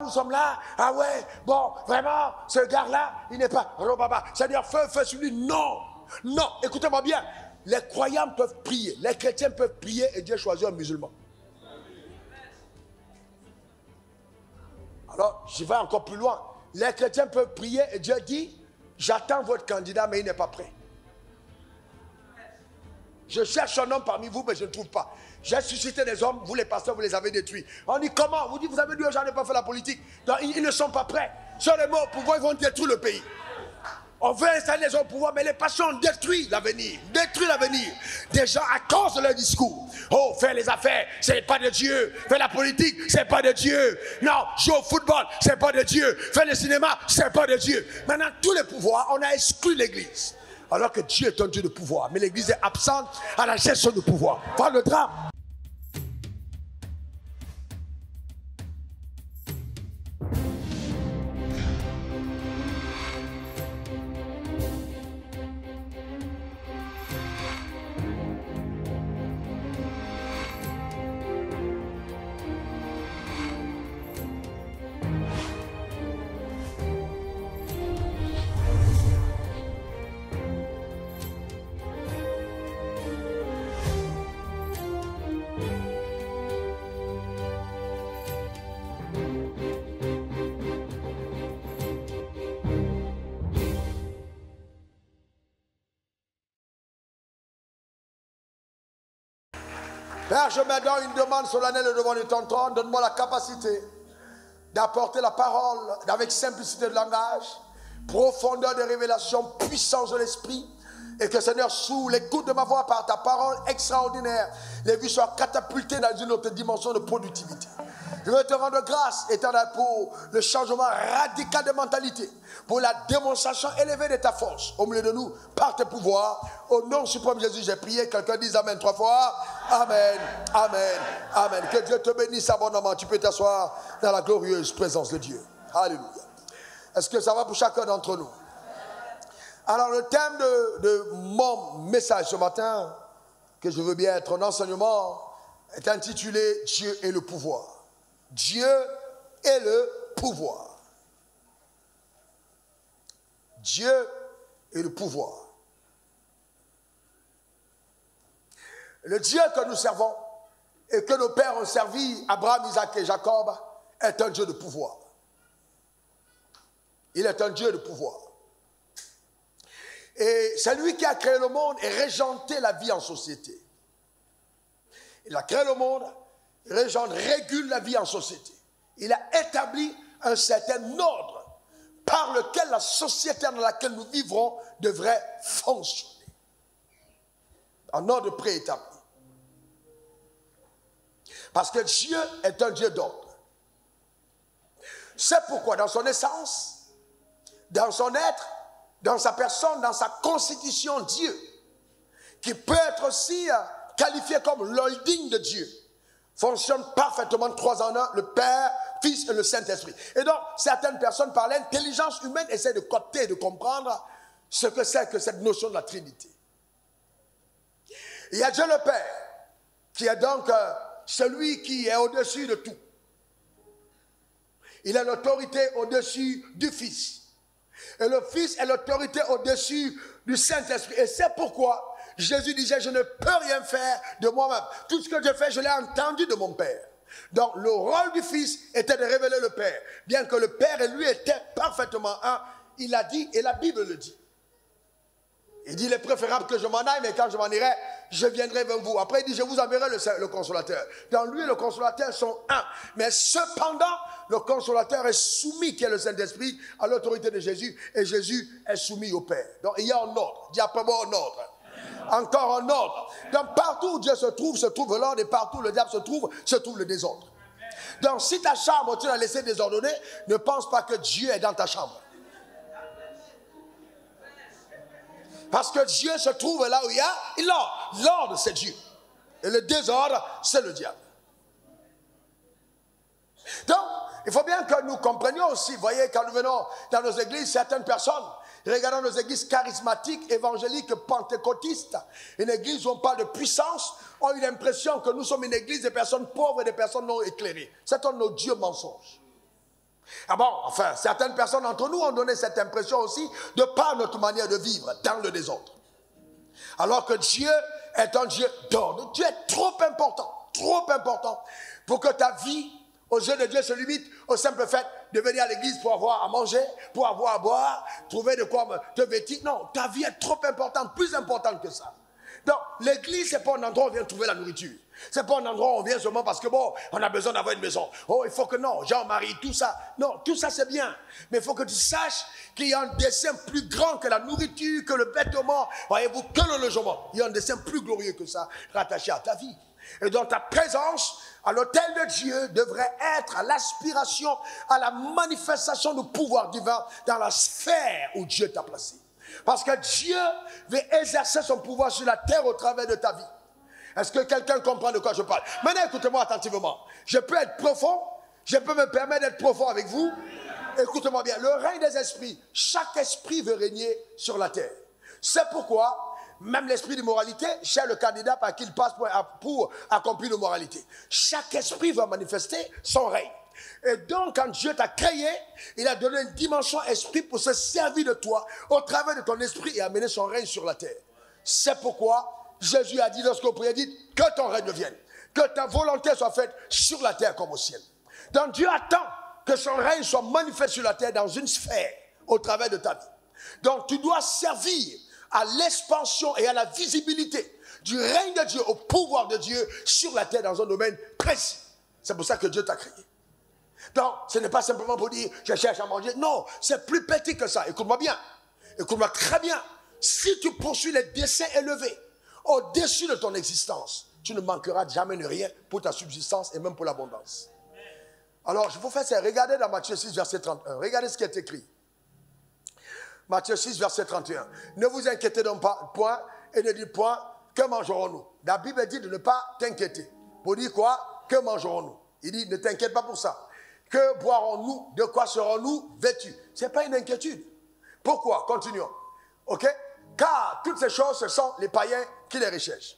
Nous sommes là, ah ouais, bon, vraiment, ce gars-là, il n'est pas Robaba. C'est-à-dire, feu sur lui. Non, non, écoutez-moi bien. Les croyants peuvent prier, les chrétiens peuvent prier et Dieu choisit un musulman. Alors, je vais encore plus loin. Les chrétiens peuvent prier et Dieu dit, j'attends votre candidat, mais il n'est pas prêt. Je cherche un homme parmi vous, mais je ne trouve pas. J'ai suscité des hommes, vous les pasteurs, vous les avez détruits. On dit comment? Vous dites, vous avez dit, j'en ai pas fait la politique. Donc, ils ne sont pas prêts. Sur les mots au pouvoir, ils vont détruire le pays. On veut installer les hommes au pouvoir, mais les passions détruisent l'avenir. Détruisent l'avenir. Des gens, à cause de leur discours. Oh, faire les affaires, c'est pas de Dieu. Faire la politique, c'est pas de Dieu. Non, jouer au football, c'est pas de Dieu. Faire le cinéma, c'est pas de Dieu. Maintenant, tous les pouvoirs, on a exclu l'église. Alors que Dieu est un Dieu de pouvoir. Mais l'église est absente à la gestion du pouvoir. Voilà le drame. Père, je me donne une demande solennelle devant ton trône. Donne-moi la capacité d'apporter la parole avec simplicité de langage, profondeur de révélation, puissance de l'esprit. Et que Seigneur, sous l'écoute de ma voix par ta parole extraordinaire, les vies soient catapultées dans une autre dimension de productivité. Je veux te rendre grâce, Éternel, pour le changement radical de mentalité, pour la démonstration élevée de ta force au milieu de nous, par tes pouvoirs. Au nom suprême de Jésus, j'ai prié. Quelqu'un dise Amen 3 fois. Amen, Amen, Amen. Que Dieu te bénisse abondamment. Tu peux t'asseoir dans la glorieuse présence de Dieu. Alléluia. Est-ce que ça va pour chacun d'entre nous? Alors, le thème de mon message ce matin, que je veux bien être un enseignement, est intitulé Dieu et le pouvoir. Dieu et le pouvoir. Dieu et le pouvoir. Le Dieu que nous servons et que nos pères ont servi, Abraham, Isaac et Jacob, est un Dieu de pouvoir. Il est un Dieu de pouvoir. Et c'est lui qui a créé le monde et régenté la vie en société. Il a créé le monde, régente, régule la vie en société. Il a établi un certain ordre par lequel la société dans laquelle nous vivrons devrait fonctionner. Un ordre préétabli. Parce que Dieu est un Dieu d'ordre. C'est pourquoi dans son essence, dans son être, dans sa personne, dans sa constitution, Dieu, qui peut être aussi qualifié comme l'holding de Dieu, fonctionne parfaitement 3 en 1, le Père, Fils et le Saint-Esprit. Et donc, certaines personnes par l'intelligence humaine essaient de capter et de comprendre ce que c'est que cette notion de la Trinité. Il y a Dieu le Père, qui est donc celui qui est au-dessus de tout. Il a l'autorité au-dessus du Fils. Et le Fils est l'autorité au-dessus du Saint-Esprit. Et c'est pourquoi Jésus disait, je ne peux rien faire de moi-même. Tout ce que je fais, je l'ai entendu de mon Père. Donc le rôle du Fils était de révéler le Père. Bien que le Père et lui étaient parfaitement un, il a dit, et la Bible le dit. Il dit, il est préférable que je m'en aille, mais quand je m'en irai, je viendrai vers vous. Après, il dit, je vous enverrai le consolateur. Dans lui et le consolateur sont un. Mais cependant, le consolateur est soumis, qui est le Saint-Esprit, à l'autorité de Jésus. Et Jésus est soumis au Père. Donc, il y a un ordre. Dis après moi un ordre. Encore un ordre. Donc, partout où Dieu se trouve l'ordre. Et partout où le diable se trouve le désordre. Donc, si ta chambre, tu l'as laissée désordonnée, ne pense pas que Dieu est dans ta chambre. Parce que Dieu se trouve là où il y a l'ordre. L'ordre, c'est Dieu. Et le désordre, c'est le diable. Donc, il faut bien que nous comprenions aussi, vous voyez, quand nous venons dans nos églises, certaines personnes, regardant nos églises charismatiques, évangéliques, pentecôtistes, une église où on parle de puissance, ont eu l'impression que nous sommes une église des personnes pauvres et des personnes non éclairées. C'est un odieux mensonge. Ah bon, enfin, certaines personnes d'entre nous ont donné cette impression aussi de par notre manière de vivre dans le désordre. Alors que Dieu est un Dieu d'ordre. Dieu est trop important pour que ta vie aux yeux de Dieu se limite au simple fait de venir à l'église pour avoir à manger, pour avoir à boire, trouver de quoi te vêtir. Non, ta vie est trop importante, plus importante que ça. Donc, l'église, c'est pas un endroit où on vient trouver la nourriture. C'est pas un endroit où on vient seulement parce que bon, on a besoin d'avoir une maison. Oh, il faut que non, Jean-Marie, tout ça. Non, tout ça c'est bien. Mais il faut que tu saches qu'il y a un dessein plus grand que la nourriture, que le vêtement, voyez-vous, que le logement. Il y a un dessein plus glorieux que ça, rattaché à ta vie. Et donc ta présence à l'autel de Dieu devrait être à l'aspiration, à la manifestation du pouvoir divin dans la sphère où Dieu t'a placé. Parce que Dieu veut exercer son pouvoir sur la terre au travers de ta vie. Est-ce que quelqu'un comprend de quoi je parle? Maintenant, écoutez-moi attentivement. Je peux être profond, je peux me permettre d'être profond avec vous. Écoutez-moi bien, le règne des esprits, chaque esprit veut régner sur la terre. C'est pourquoi, même l'esprit d'immoralité, cherche le candidat par qui il passe pour accomplir l'immoralité. Chaque esprit veut manifester son règne. Et donc, quand Dieu t'a créé, il a donné une dimension esprit pour se servir de toi au travers de ton esprit et amener son règne sur la terre. C'est pourquoi Jésus a dit lorsqu'on priait, dites que ton règne vienne, que ta volonté soit faite sur la terre comme au ciel. Donc Dieu attend que son règne soit manifesté sur la terre dans une sphère au travers de ta vie. Donc tu dois servir à l'expansion et à la visibilité du règne de Dieu, au pouvoir de Dieu sur la terre dans un domaine précis. C'est pour ça que Dieu t'a créé. Donc, ce n'est pas simplement pour dire, je cherche à manger. Non, c'est plus petit que ça. Écoute-moi bien. Écoute-moi très bien. Si tu poursuis les desseins élevés au-dessus de ton existence, tu ne manqueras jamais de rien pour ta subsistance et même pour l'abondance. Alors, je vous fais ça. Regardez dans Matthieu 6, verset 31. Regardez ce qui est écrit. Matthieu 6, verset 31. Ne vous inquiétez donc pas, point, et ne dites point, que mangerons-nous? La Bible dit de ne pas t'inquiéter. Pour dire quoi? Que mangerons-nous? Il dit, ne t'inquiète pas pour ça. Que boirons-nous? De quoi serons-nous vêtus? Ce n'est pas une inquiétude. Pourquoi? Continuons. Ok? Car toutes ces choses, ce sont les païens qui les recherchent.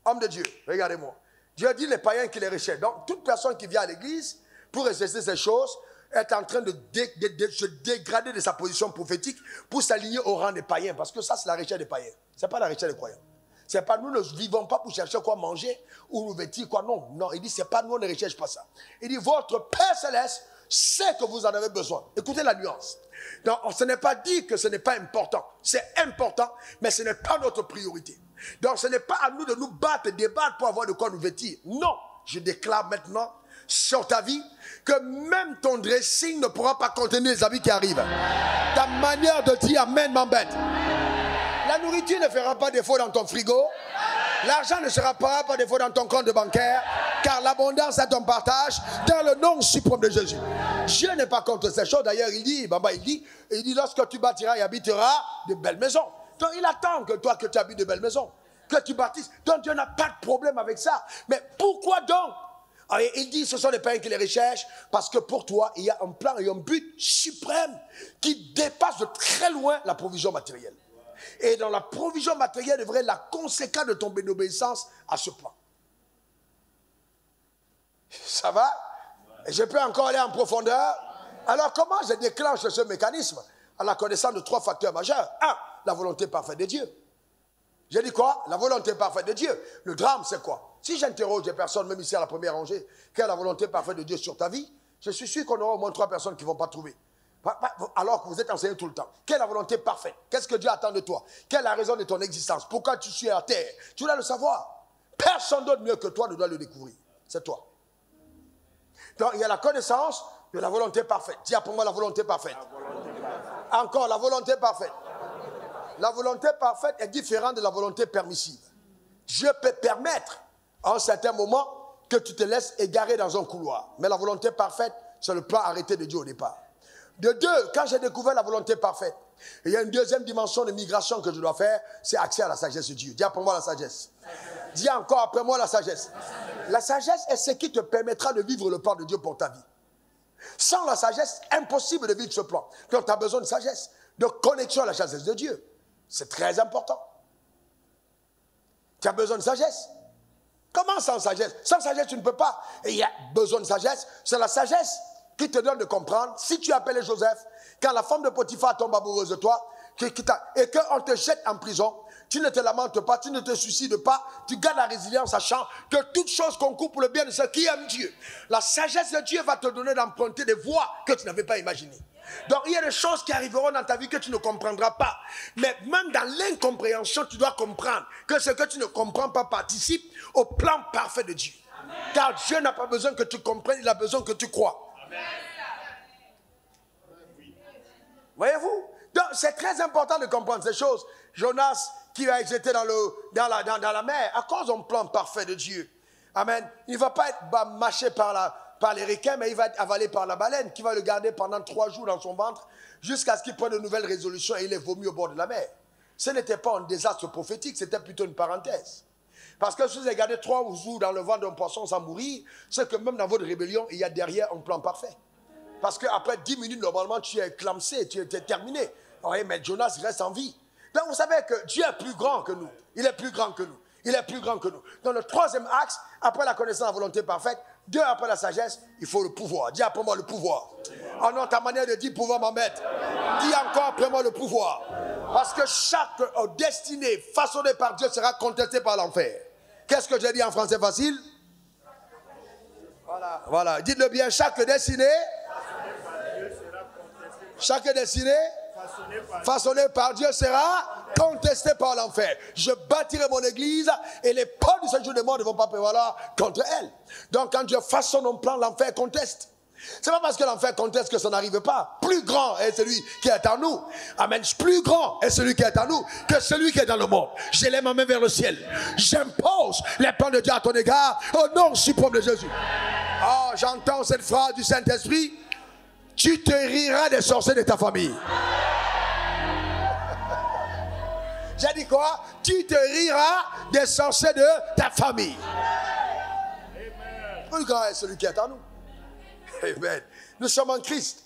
Homme de Dieu, regardez-moi. Dieu dit les païens qui les recherchent. Donc, toute personne qui vient à l'église pour rechercher ces choses est en train de se dégrader de sa position prophétique pour s'aligner au rang des païens. Parce que ça, c'est la recherche des païens. Ce n'est pas la recherche des croyants. C'est pas, nous ne vivons pas pour chercher quoi manger ou nous vêtir quoi. Non, non. Il dit, c'est pas nous, on ne recherche pas ça. Il dit, votre Père Céleste sait que vous en avez besoin. Écoutez la nuance. Donc, ce n'est pas dit que ce n'est pas important. C'est important, mais ce n'est pas notre priorité. Donc, ce n'est pas à nous de nous battre et débattre pour avoir de quoi nous vêtir. Non. Je déclare maintenant sur ta vie que même ton dressing ne pourra pas contenir les habits qui arrivent. Ta manière de dire Amen m'embête. La nourriture ne fera pas défaut dans ton frigo. L'argent ne sera pas défaut dans ton compte bancaire. Car l'abondance est ton partage dans le nom suprême de Jésus. Dieu n'est pas contre ces choses. D'ailleurs, il dit, lorsque tu bâtiras et habiteras de belles maisons. Donc, il attend que toi, que tu habites de belles maisons. Que tu bâtisses. Donc, Dieu n'a pas de problème avec ça. Mais pourquoi donc? Alors, il dit, ce sont les païens qui les recherchent. Parce que pour toi, il y a un plan et un but suprême qui dépasse de très loin la provision matérielle. Et dans la provision matérielle devrait être la conséquence de ton obéissance à ce plan. Ça va? Et je peux encore aller en profondeur. Alors comment je déclenche ce mécanisme? En la connaissance de trois facteurs majeurs. 1. La volonté parfaite de Dieu. J'ai dit quoi? La volonté parfaite de Dieu. Le drame, c'est quoi? Si j'interroge des personnes, même ici à la première rangée, quelle est la volonté parfaite de Dieu sur ta vie, je suis sûr qu'on aura au moins 3 personnes qui ne vont pas trouver. Alors que vous êtes enseigné tout le temps. Quelle est la volonté parfaite? Qu'est-ce que Dieu attend de toi? Quelle est la raison de ton existence? Pourquoi tu suis à terre? Tu dois le savoir. Personne d'autre mieux que toi ne doit le découvrir. C'est toi. Donc il y a la connaissance de la volonté parfaite. Dis pour moi la volonté parfaite. Encore la volonté parfaite. La volonté parfaite est différente de la volonté permissive. Dieu peut permettre à un certain moment que tu te laisses égarer dans un couloir. Mais la volonté parfaite, c'est le plan arrêté de Dieu au départ. De deux, quand j'ai découvert la volonté parfaite, il y a une deuxième dimension de migration que je dois faire, c'est accès à la sagesse de Dieu. Dis après moi la sagesse. Dis encore après moi la sagesse. La sagesse est ce qui te permettra de vivre le plan de Dieu pour ta vie. Sans la sagesse, impossible de vivre ce plan. Donc tu as besoin de sagesse, de connexion à la sagesse de Dieu. C'est très important. Tu as besoin de sagesse. Comment sans sagesse? Sans sagesse, tu ne peux pas. Et il y a besoin de sagesse. C'est la sagesse qui te donne de comprendre, si tu appelles Joseph, quand la femme de Potiphar tombe amoureuse de toi, et qu'on te jette en prison, tu ne te lamentes pas, tu ne te suicides pas, tu gardes la résilience, sachant que toute chose concourt pour le bien de ceux qui aiment Dieu. La sagesse de Dieu va te donner d'emprunter des voies que tu n'avais pas imaginées. Donc il y a des choses qui arriveront dans ta vie que tu ne comprendras pas. Mais même dans l'incompréhension, tu dois comprendre que ce que tu ne comprends pas participe au plan parfait de Dieu. Amen. Car Dieu n'a pas besoin que tu comprennes, il a besoin que tu crois. Amen. Voyez-vous? Donc c'est très important de comprendre ces choses. Jonas qui va être jeté dans la mer à cause d'un plan parfait de Dieu. Amen. Il ne va pas être mâché par les requins, mais il va être avalé par la baleine qui va le garder pendant 3 jours dans son ventre jusqu'à ce qu'il prenne de nouvelles résolutions et il est vomi au bord de la mer. Ce n'était pas un désastre prophétique, c'était plutôt une parenthèse. Parce que si vous avez gardé 3 jours dans le ventre d'un poisson sans mourir, c'est que même dans votre rébellion, il y a derrière un plan parfait. Parce qu'après 10 minutes, normalement, tu es clamsé, tu es terminé. Oui, mais Jonas reste en vie. Donc vous savez que Dieu est plus grand que nous. Il est plus grand que nous. Il est plus grand que nous. Dans le 3e axe, après la connaissance de la volonté parfaite, 2 après la sagesse, il faut le pouvoir. Dis après moi le pouvoir. Oh non, ta manière de dire pouvoir m'embête. Dis encore après moi le pouvoir. Parce que chaque destinée façonnée par Dieu sera contestée par l'enfer. Qu'est-ce que j'ai dit en français facile? Voilà. Dites-le bien, chaque destinée façonnée par Dieu sera contestée par l'enfer. Je bâtirai mon église et les portes du séjour des morts ne vont pas prévaloir contre elle. Donc quand Dieu façonne un plan, l'enfer conteste. C'est pas parce que l'enfer conteste que ça n'arrive pas. Plus grand est celui qui est en nous. Amen. Plus grand est celui qui est en nous que celui qui est dans le monde. Je lève ma main vers le ciel. J'impose les plans de Dieu à ton égard au nom suprême de Jésus. Oh, j'entends cette phrase du Saint-Esprit. Tu te riras des sorciers de ta famille. J'ai dit quoi? Tu te riras des sorciers de ta famille. Amen. Plus grand est celui qui est en nous. Amen. Nous sommes en Christ.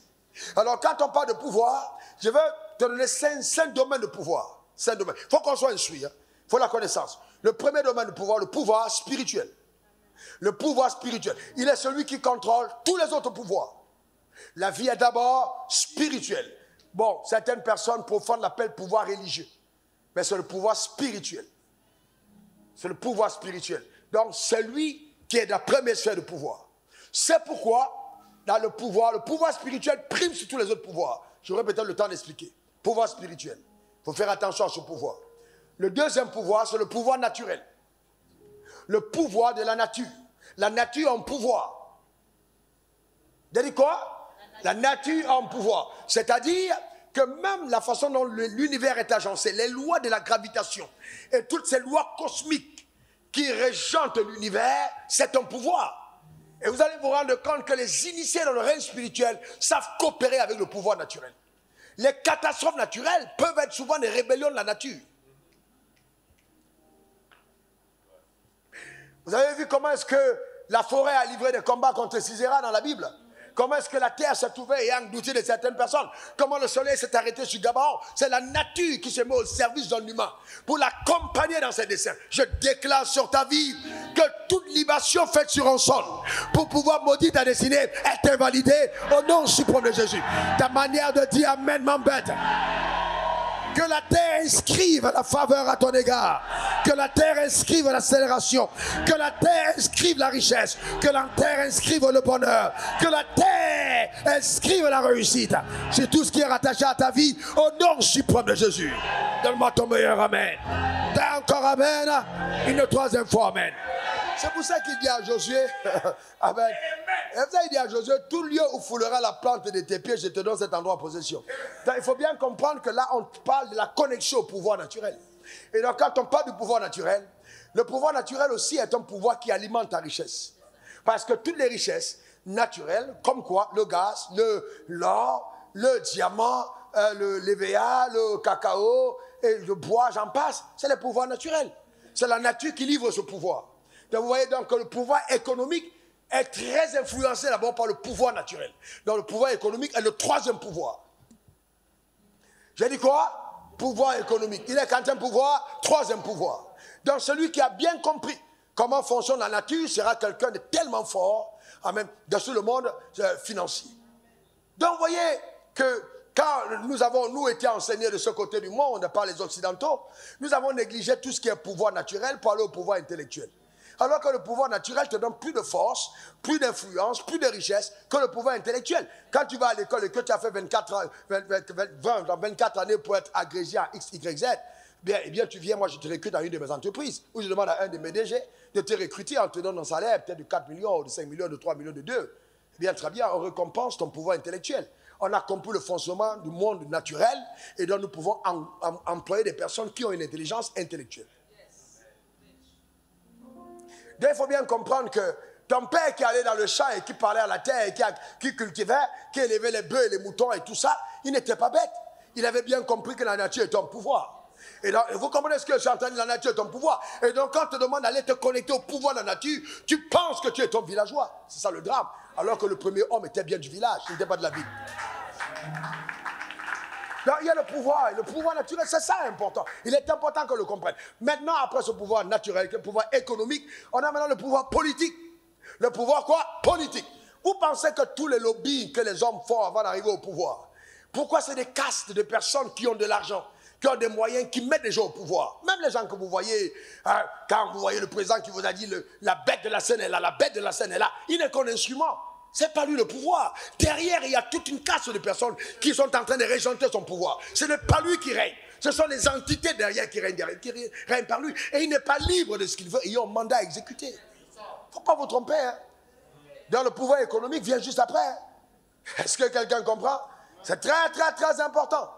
Alors quand on parle de pouvoir, je veux te donner 5 domaines de pouvoir. 5 domaines. Il faut qu'on soit instruit. Il faut la connaissance. Le premier domaine de pouvoir, le pouvoir spirituel. Le pouvoir spirituel. Il est celui qui contrôle tous les autres pouvoirs. La vie est d'abord spirituelle. Bon, certaines personnes profanes l'appellent pouvoir religieux. Mais c'est le pouvoir spirituel. C'est le pouvoir spirituel. Donc, c'est lui qui est la première sphère de pouvoir. C'est pourquoi, dans le pouvoir spirituel prime sur tous les autres pouvoirs. J'aurai peut-être le temps d'expliquer. Pouvoir spirituel. Il faut faire attention à ce pouvoir. Le deuxième pouvoir, c'est le pouvoir naturel. Le pouvoir de la nature. La nature a un pouvoir. Vous avez dit quoi? La nature a un pouvoir. C'est-à-dire que même la façon dont l'univers est agencé, les lois de la gravitation et toutes ces lois cosmiques qui régentent l'univers, c'est un pouvoir. Et vous allez vous rendre compte que les initiés dans le règne spirituel savent coopérer avec le pouvoir naturel. Les catastrophes naturelles peuvent être souvent des rébellions de la nature. Vous avez vu comment est-ce que la forêt a livré des combats contre Sisera dans la Bible? Comment est-ce que la terre s'est ouverte et a englouti de certaines personnes? Comment le soleil s'est arrêté sur Gabaon? C'est la nature qui se met au service d'un humain pour l'accompagner dans ses desseins. Je déclare sur ta vie que toute libation faite sur un sol pour pouvoir maudire ta destinée est invalidée au nom suprême de Jésus. Ta manière de dire Amen m'embête. Que la terre inscrive la faveur à ton égard. Que la terre inscrive l'accélération. Que la terre inscrive la richesse. Que la terre inscrive le bonheur. Que la terre inscrive la réussite. C'est tout ce qui est rattaché à ta vie au nom suprême de Jésus. Donne-moi ton meilleur Amen. T'as encore Amen. Une 3e fois Amen. C'est pour ça qu'il dit à Josué, Amen. Et ça, il dit à Josué, tout lieu où foulera la plante de tes pieds, je te donne cet endroit en possession. Donc, il faut bien comprendre que là, on parle de la connexion au pouvoir naturel. Et donc, quand on parle du pouvoir naturel, le pouvoir naturel aussi est un pouvoir qui alimente ta richesse. Parce que toutes les richesses naturelles, comme quoi, le gaz, l'or, le diamant, l'EVA, le cacao, et le bois, j'en passe, c'est le pouvoir naturel. C'est la nature qui livre ce pouvoir. Donc vous voyez donc que le pouvoir économique est très influencé d'abord par le pouvoir naturel. Donc le pouvoir économique est le 3e pouvoir. J'ai dit quoi? Pouvoir économique. Il est quantième pouvoir? 3e pouvoir. Donc celui qui a bien compris comment fonctionne la nature, sera quelqu'un de tellement fort, amen, dans le monde financier. Donc, vous voyez que quand nous avons, nous, été enseignés de ce côté du monde par les Occidentaux, nous avons négligé tout ce qui est pouvoir naturel pour aller au pouvoir intellectuel. Alors que le pouvoir naturel te donne plus de force, plus d'influence, plus de richesse que le pouvoir intellectuel. Quand tu vas à l'école et que tu as fait 24 années pour être agrégé à X, Y, Z, eh bien, tu viens, moi, je te recrute dans une de mes entreprises, où je demande à un de mes DG de te recruter en te donnant un salaire peut-être de 4 millions, de 5 millions, de 3 millions, de 2. Eh bien, très bien, on récompense ton pouvoir intellectuel. On a compris le fonctionnement du monde naturel et donc nous pouvons employer des personnes qui ont une intelligence intellectuelle. Donc, il faut bien comprendre que ton père qui allait dans le champ et qui parlait à la terre, et qui cultivait, qui élevait les bœufs et les moutons et tout ça, il n'était pas bête. Il avait bien compris que la nature est ton pouvoir. Et donc, vous comprenez ce que je suis en train de dire, la nature est ton pouvoir. Et donc, quand on te demande d'aller te connecter au pouvoir de la nature, tu penses que tu es ton villageois. C'est ça le drame. Alors que le premier homme était bien du village, il n'était pas de la ville. Donc, il y a le pouvoir naturel, c'est ça important. Il est important qu'on le comprenne. Maintenant, après ce pouvoir naturel, le pouvoir économique, on a maintenant le pouvoir politique. Le pouvoir quoi? Politique. Vous pensez que tous les lobbies que les hommes font avant d'arriver au pouvoir, pourquoi c'est des castes de personnes qui ont de l'argent, qui ont des moyens, qui mettent des gens au pouvoir? Même les gens que vous voyez, hein, quand vous voyez le président qui vous a dit la bête de la scène est là, la bête de la scène est là, il n'est qu'un instrument. C'est pas lui le pouvoir. Derrière, il y a toute une caste de personnes qui sont en train de régenter son pouvoir. Ce n'est pas lui qui règne. Ce sont les entités derrière qui règnent par lui. Et il n'est pas libre de ce qu'il veut. Il y a un mandat à exécuter. Il ne faut pas vous tromper. Hein. Dans le pouvoir économique vient juste après. Est-ce que quelqu'un comprend? C'est très, très, très important.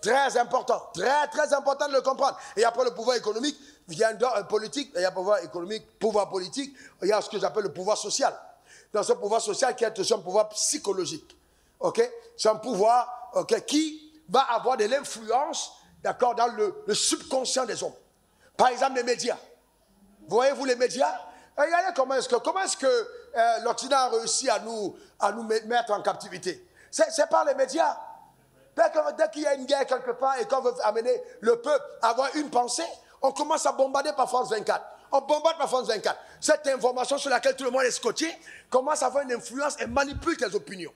Très important. Très, très important de le comprendre. Et après le pouvoir économique, vient dans un politique. Il y a pouvoir économique, pouvoir politique. Il y a ce que j'appelle le pouvoir social. Dans ce pouvoir social qui est aussi un pouvoir psychologique. Okay? C'est un pouvoir qui va avoir de l'influence, d'accord, dans le subconscient des hommes. Par exemple, les médias. Voyez-vous les médias? Regardez comment est-ce que l'Occident a réussi à nous mettre en captivité. C'est par les médias. Dès qu'il y a une guerre quelque part et qu'on veut amener le peuple à avoir une pensée, on commence à bombarder par France 24. On bombarde par France 24. Cette information sur laquelle tout le monde est scotché commence à avoir une influence et manipule tes opinions.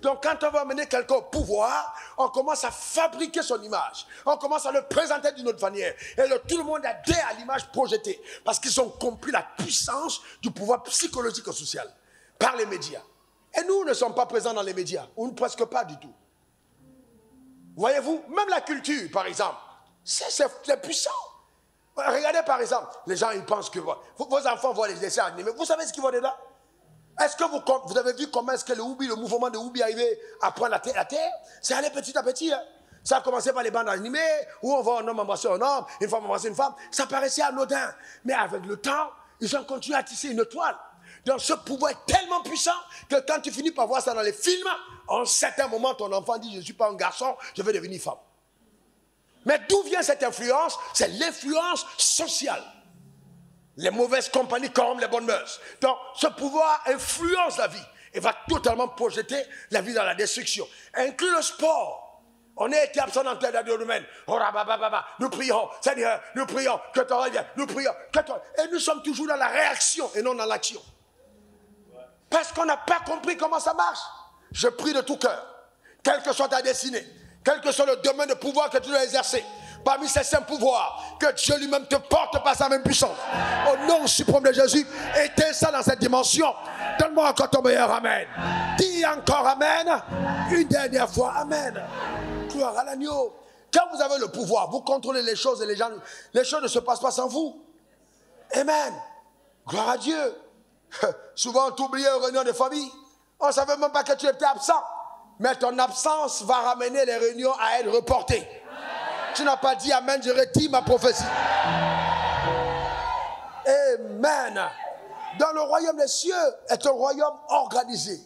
Donc quand on veut amener quelqu'un au pouvoir, on commence à fabriquer son image. On commence à le présenter d'une autre manière. Et tout le monde adhère à l'image projetée. Parce qu'ils ont compris la puissance du pouvoir psychologique et social par les médias. Et nous ne sommes pas présents dans les médias. Ou presque pas du tout. Voyez-vous, même la culture, par exemple, c'est puissant. Regardez par exemple, les gens ils pensent que vos enfants voient les dessins animés. Vous savez ce qu'ils voient dedans? Est-ce que vous avez vu comment est-ce que le mouvement de Whoopi est arrivé à prendre la terre? C'est allé petit à petit. Hein. Ça a commencé par les bandes animées, où on voit un homme embrasser un homme, une femme embrasser une femme. Ça paraissait anodin. Mais avec le temps, ils ont continué à tisser une toile. Donc ce pouvoir est tellement puissant que quand tu finis par voir ça dans les films, à un certain moment, ton enfant dit « Je ne suis pas un garçon, je vais devenir femme ». Mais d'où vient cette influence? C'est l'influence sociale. Les mauvaises compagnies corrompent les bonnes mœurs. Donc, ce pouvoir influence la vie et va totalement projeter la vie dans la destruction. Inclut le sport. On a été absent dans tel domaine. Nous prions, Seigneur, nous prions, que tu reviennes, nous prions, que tu... Et nous sommes toujours dans la réaction et non dans l'action. Parce qu'on n'a pas compris comment ça marche. Je prie de tout cœur, quelle que soit ta destinée, quel que soit le domaine de pouvoir que tu dois exercer, parmi ces cinq pouvoirs, que Dieu lui-même te porte par sa même puissance. Au nom suprême de Jésus, éteins ça dans cette dimension. Donne-moi encore ton meilleur Amen. Dis encore Amen. Une dernière fois Amen. Gloire à l'agneau. Quand vous avez le pouvoir, vous contrôlez les choses et les choses ne se passent pas sans vous. Amen. Gloire à Dieu. Souvent on t'oubliait aux réunions de famille. On ne savait même pas que tu étais absent. Mais ton absence va ramener les réunions à être reportées. Tu n'as pas dit Amen, je retire ma prophétie. Amen. Dans le royaume des cieux est un royaume organisé.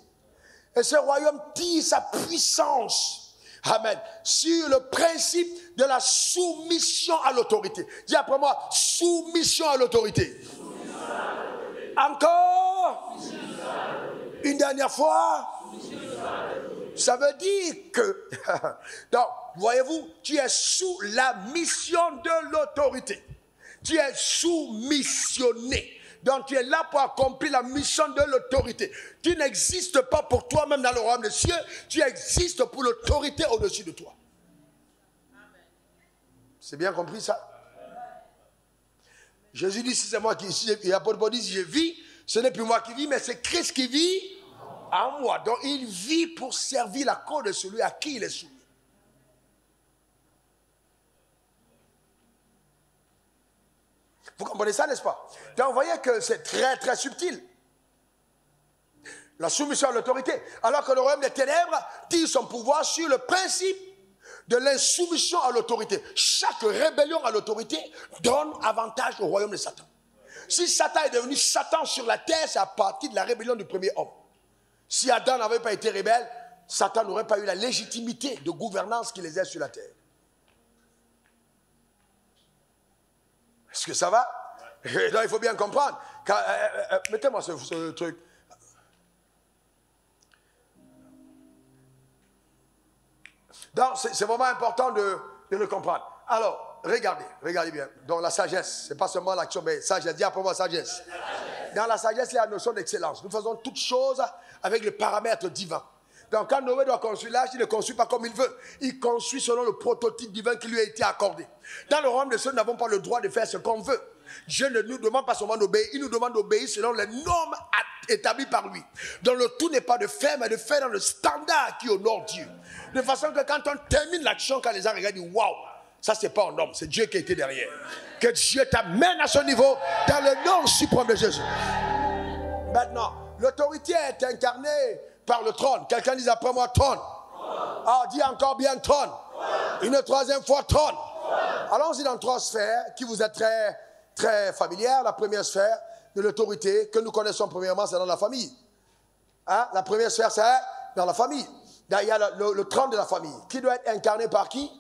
Et ce royaume tire sa puissance, amen, sur le principe de la soumission à l'autorité. Dis après moi, soumission à l'autorité. Encore. Une dernière fois. Ça veut dire que, donc, voyez-vous, tu es sous la mission de l'autorité. Tu es soumissionné. Donc tu es là pour accomplir la mission de l'autorité. Tu n'existes pas pour toi-même dans le royaume des cieux. Tu existes pour l'autorité au-dessus de toi. C'est bien compris ça? Jésus dit, si c'est moi qui... Il y a Paul dit, si je vis, ce n'est plus moi qui vis, mais c'est Christ qui vit en moi. Donc il vit pour servir la cause de celui à qui il est soumis. Vous comprenez ça, n'est-ce pas? Donc vous voyez que c'est très très subtil. La soumission à l'autorité. Alors que le royaume des ténèbres tire son pouvoir sur le principe de l'insoumission à l'autorité. Chaque rébellion à l'autorité donne avantage au royaume de Satan. Si Satan est devenu Satan sur la terre, c'est à partir de la rébellion du premier homme. Si Adam n'avait pas été rebelle, Satan n'aurait pas eu la légitimité de gouvernance qu'il exerce sur la terre. Est-ce que ça va? Là, il faut bien comprendre. Mettez-moi ce truc. Donc, c'est vraiment important de le comprendre. Alors, regardez bien. Dans la sagesse, ce n'est pas seulement l'action, mais sagesse. Dis après moi sagesse. Dans la sagesse, il y a la notion d'excellence. Nous faisons toutes choses avec le paramètre divin. Donc, quand Noé doit construire l'arche, il ne construit pas comme il veut. Il construit selon le prototype divin qui lui a été accordé. Dans le royaume de Dieu, nous n'avons pas le droit de faire ce qu'on veut. Dieu ne nous demande pas seulement d'obéir, il nous demande d'obéir selon les normes établies par lui. Donc le tout n'est pas de faire, mais de faire dans le standard qui honore Dieu. De façon que quand on termine l'action, quand les gens regardent, ils disent waouh, ça c'est pas un homme, c'est Dieu qui a été derrière. Que Dieu t'amène à ce niveau dans le nom suprême de Jésus. Maintenant, l'autorité est incarnée par le trône. Quelqu'un dit après moi trône. Ah, dis encore bien trône. Une troisième fois trône. Allons-y dans trois sphères qui vous êtes très, très familières. La première sphère de l'autorité que nous connaissons premièrement, c'est dans la famille. Hein? La première sphère, c'est dans la famille. Il y a le trône de la famille. Qui doit être incarné par qui?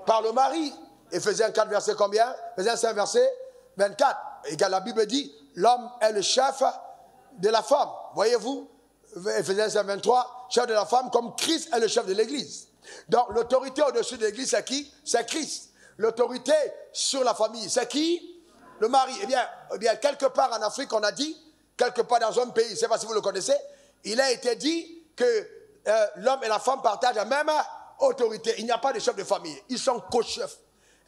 Par le mari. Éphésiens 4, verset combien? Éphésiens 5, verset 24. Et la Bible dit, l'homme est le chef de la femme. Voyez-vous? Éphésiens 5, 23, chef de la femme, comme Christ est le chef de l'église. Donc, l'autorité au-dessus de l'église, c'est qui? C'est Christ. L'autorité sur la famille, c'est qui? Le mari. Eh bien, quelque part en Afrique, on a dit, quelque part dans un pays, je ne sais pas si vous le connaissez, il a été dit que l'homme et la femme partagent la même autorité. Il n'y a pas de chef de famille. Ils sont co-chefs.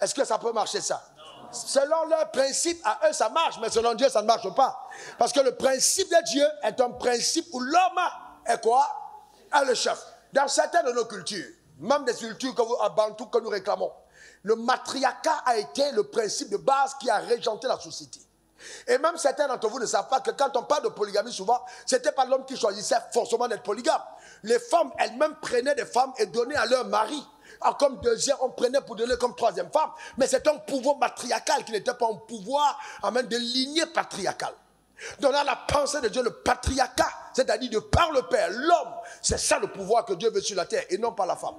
Est-ce que ça peut marcher ça? Non. Selon leur principe, à eux, ça marche, mais selon Dieu, ça ne marche pas. Parce que le principe de Dieu est un principe où l'homme est quoi? Est le chef. Dans certaines de nos cultures, même des cultures à Bantou que nous réclamons, le matriarcat a été le principe de base qui a régenté la société. Et même certains d'entre vous ne savent pas que quand on parle de polygamie, souvent, ce n'était pas l'homme qui choisissait forcément d'être polygame. Les femmes elles-mêmes prenaient des femmes et donnaient à leur mari. Alors, comme deuxième, on prenait pour donner comme troisième femme. Mais c'est un pouvoir matriarcal qui n'était pas un pouvoir même de lignée patriarcale. Donc dans la pensée de Dieu, le patriarcat, c'est-à-dire de par le Père, l'homme, c'est ça le pouvoir que Dieu veut sur la terre et non pas la femme.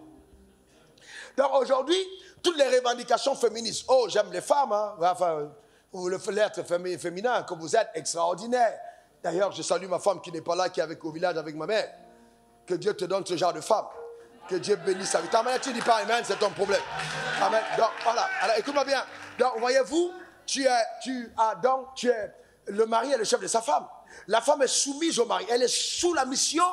Donc aujourd'hui, toutes les revendications féministes, oh j'aime les femmes, hein, enfin, l'être féminin, que vous êtes extraordinaire. D'ailleurs, je salue ma femme qui n'est pas là, qui est au village avec ma mère. Que Dieu te donne ce genre de femme. Que Dieu bénisse sa vie. Amen, tu ne dis pas amen, c'est ton problème. Amen. Donc voilà, alors écoute-moi bien. Donc voyez-vous, le mari est le chef de sa femme. La femme est soumise au mari. Elle est sous la mission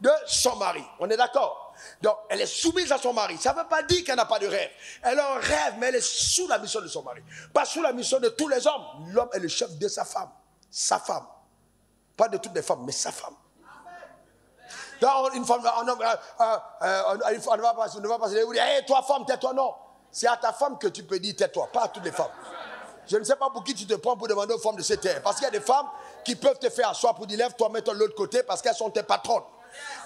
de son mari. On est d'accord? Donc elle est soumise à son mari. Ça ne veut pas dire qu'elle n'a pas de rêve. Elle a un rêve, mais elle est sous la mission de son mari. Pas sous la mission de tous les hommes. L'homme est le chef de sa femme. Sa femme. Pas de toutes les femmes, mais sa femme. Donc, une femme, on ne va pas se dire, hey, toi femme, tais-toi, non. C'est à ta femme que tu peux dire tais-toi, pas à toutes les femmes. Je ne sais pas pour qui tu te prends pour demander aux femmes de se taire. Parce qu'il y a des femmes qui peuvent te faire asseoir pour dire lève-toi, mets-toi de l'autre côté parce qu'elles sont tes patronnes.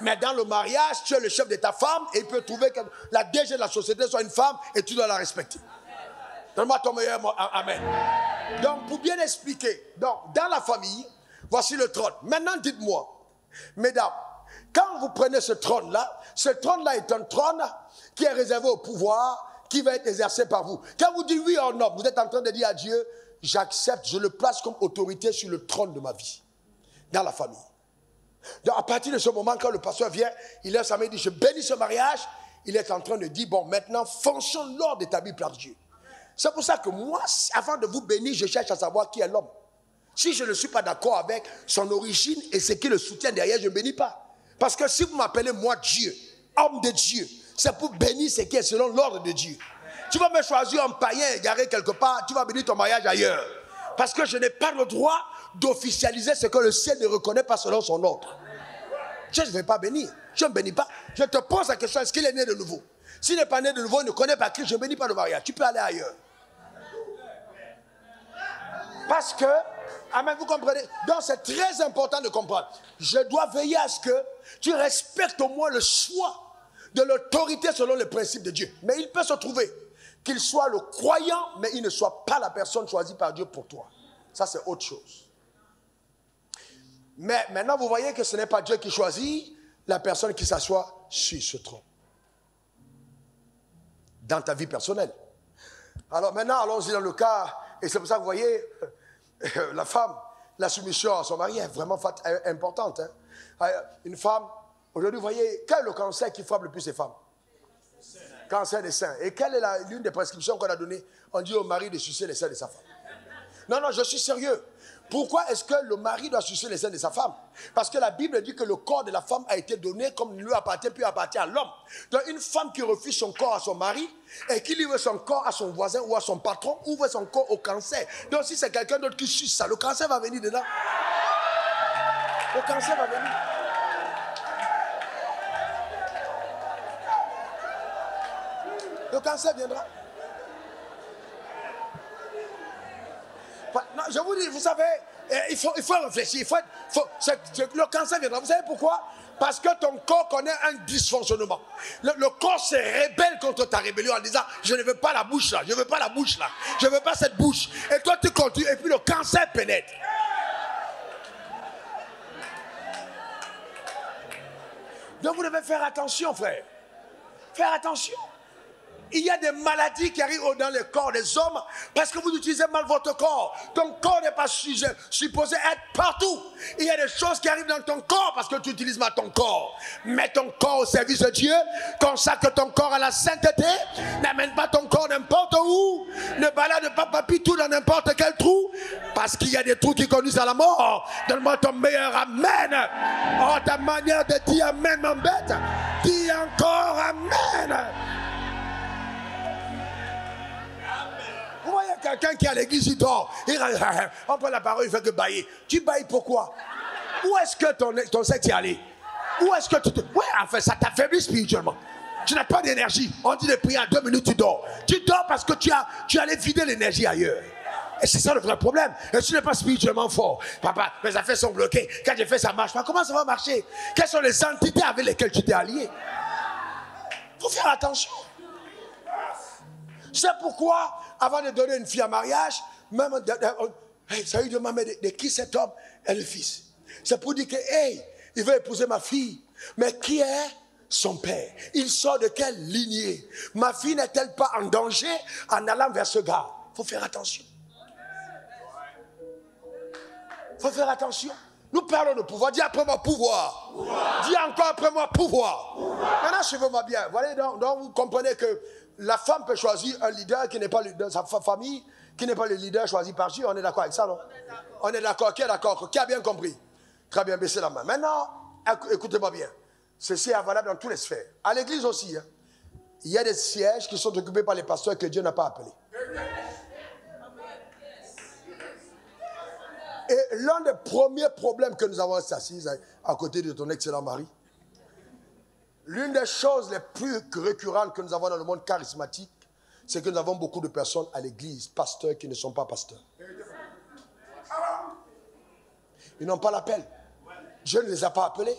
Mais dans le mariage, tu es le chef de ta femme et il peut trouver que la DG de la société soit une femme et tu dois la respecter. Donne-moi ton meilleur mot. Amen. Donc, pour bien expliquer, donc, dans la famille, voici le trône. Maintenant, dites-moi, mesdames, quand vous prenez ce trône-là est un trône qui est réservé au pouvoir, qui va être exercé par vous. Quand vous dites oui ou non, vous êtes en train de dire à Dieu, j'accepte, je le place comme autorité sur le trône de ma vie, dans la famille. Donc à partir de ce moment, quand le pasteur vient, il lève sa main et dit, je bénis ce mariage, il est en train de dire, bon, maintenant, fonctionne l'ordre établi par Dieu. C'est pour ça que moi, avant de vous bénir, je cherche à savoir qui est l'homme. Si je ne suis pas d'accord avec son origine et ce qui le soutient derrière, je ne bénis pas. Parce que si vous m'appelez moi Dieu, homme de Dieu, c'est pour bénir ce qui est selon l'ordre de Dieu. Tu vas me choisir un païen égaré quelque part, tu vas bénir ton mariage ailleurs. Parce que je n'ai pas le droit d'officialiser ce que le ciel ne reconnaît pas selon son ordre. Je ne vais pas bénir. Je ne bénis pas. Je te pose la question, est-ce qu'il est né de nouveau? S'il n'est pas né de nouveau, il ne connaît pas Christ, je ne bénis pas le mariage. Tu peux aller ailleurs. Parce que, amen, vous comprenez? Donc c'est très important de comprendre. Je dois veiller à ce que tu respectes au moins le choix de l'autorité selon les principes de Dieu. Mais il peut se trouver qu'il soit le croyant, mais il ne soit pas la personne choisie par Dieu pour toi. Ça, c'est autre chose. Mais maintenant, vous voyez que ce n'est pas Dieu qui choisit la personne qui s'assoit sur ce trône. Dans ta vie personnelle. Alors maintenant, allons-y dans le cas, et c'est pour ça que vous voyez, la femme, la soumission à son mari est vraiment importante. Hein. Une femme, aujourd'hui, vous voyez, quel est le cancer qui frappe le plus les femmes? Cancer des seins. Et quelle est l'une des prescriptions qu'on a données? On dit au mari de sucer les seins de sa femme. Non, non, je suis sérieux. Pourquoi est-ce que le mari doit sucer les seins de sa femme? Parce que la Bible dit que le corps de la femme a été donné comme il lui appartient, puis appartient à l'homme. Donc une femme qui refuse son corps à son mari et qui livre son corps à son voisin ou à son patron, ouvre son corps au cancer. Donc si c'est quelqu'un d'autre qui suce ça, le cancer va venir dedans. Le cancer va venir. Le cancer viendra. Non, je vous dis, vous savez, il faut réfléchir. Le cancer viendra. Vous savez pourquoi? Parce que ton corps connaît un dysfonctionnement. Le corps se rébelle contre ta rébellion en disant, je ne veux pas la bouche là, je ne veux pas la bouche là, je ne veux pas cette bouche. Et toi tu continues et puis le cancer pénètre. Donc vous devez faire attention, frère. Faire attention. Il y a des maladies qui arrivent dans le corps des hommes parce que vous utilisez mal votre corps. Ton corps n'est pas supposé être partout. Il y a des choses qui arrivent dans ton corps parce que tu utilises mal ton corps. Mets ton corps au service de Dieu. Consacre ton corps à la sainteté. N'amène pas ton corps n'importe où. Ne balade pas papitou dans n'importe quel trou. Parce qu'il y a des trous qui conduisent à la mort. Donne-moi ton meilleur amen. Oh, ta manière de dire amen m'embête. Dis encore amen. Vous voyez quelqu'un qui est à l'église, il dort. On prend la parole, il fait que bailler. Tu bailles pourquoi? Où est-ce que ton sexe est allé? Où est-ce que tu te... Ouais, en fait, ça t'affaiblit spirituellement. Tu n'as pas d'énergie. On dit de prier en 2 minutes, tu dors. Tu dors parce que tu allais vider l'énergie ailleurs. Et c'est ça le vrai problème. Et tu n'es pas spirituellement fort. Papa, mes affaires sont bloquées. Quand j'ai fait ça ne marche pas. Comment ça va marcher? Quelles sont les entités avec lesquelles tu t'es allié? Il faut faire attention. C'est pourquoi, avant de donner une fille en mariage, même, ça lui demande de qui cet homme est le fils. C'est pour dire que, hey, il veut épouser ma fille. Mais qui est son père? Il sort de quelle lignée? Ma fille n'est-elle pas en danger en allant vers ce gars? Il faut faire attention. Il faut faire attention. Nous parlons de pouvoir. Dis après moi pouvoir. Dis encore après moi pouvoir. Maintenant, suivez-moi bien. Voilà, donc vous comprenez que la femme peut choisir un leader qui n'est pas de sa famille, qui n'est pas le leader choisi par Dieu. On est d'accord avec ça, non? On est d'accord. Qui est d'accord? Qui a bien compris? Très bien, baissez la main. Maintenant, écoutez-moi bien. Ceci est valable dans toutes les sphères. À l'église aussi, hein, il y a des sièges qui sont occupés par les pasteurs que Dieu n'a pas appelés. Et l'un des premiers problèmes que nous avons assis à côté de ton excellent mari, l'une des choses les plus récurrentes que nous avons dans le monde charismatique, c'est que nous avons beaucoup de personnes à l'église, pasteurs qui ne sont pas pasteurs. Ils n'ont pas l'appel. Dieu ne les a pas appelés.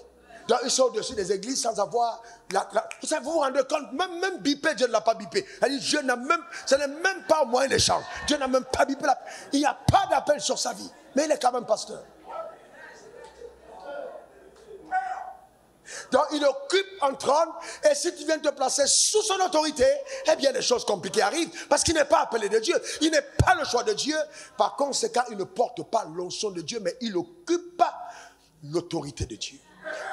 Donc ils sont au-dessus des églises sans avoir... Vous vous rendez compte, même bipé, Dieu ne l'a pas bipé. Dieu n'a même... Ce n'est même pas au moyen d'échange. Dieu n'a même pas bipé. Il n'y a pas d'appel sur sa vie. Mais il est quand même pasteur. Donc il occupe un trône et si tu viens te placer sous son autorité, eh bien les choses compliquées arrivent parce qu'il n'est pas appelé de Dieu, il n'est pas le choix de Dieu. Par conséquent, il ne porte pas l'onction de Dieu, mais il occupe l'autorité de Dieu.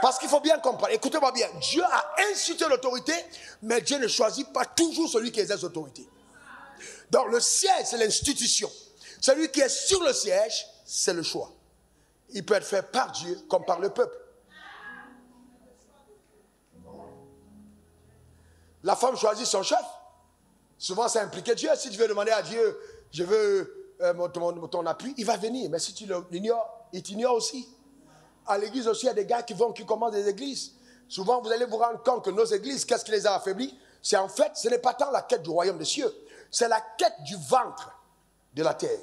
Parce qu'il faut bien comprendre, écoutez-moi bien, Dieu a institué l'autorité, mais Dieu ne choisit pas toujours celui qui exerce l'autorité. Donc le siège, c'est l'institution. Celui qui est sur le siège, c'est le choix. Il peut être fait par Dieu comme par le peuple. La femme choisit son chef. Souvent, ça implique Dieu. Si tu veux demander à Dieu, je veux ton appui, il va venir. Mais si tu l'ignores, il t'ignore aussi. À l'église aussi, il y a des gars qui commandent des églises. Souvent, vous allez vous rendre compte que nos églises, qu'est-ce qui les a affaiblis? C'est en fait, ce n'est pas tant la quête du royaume des cieux, c'est la quête du ventre de la terre.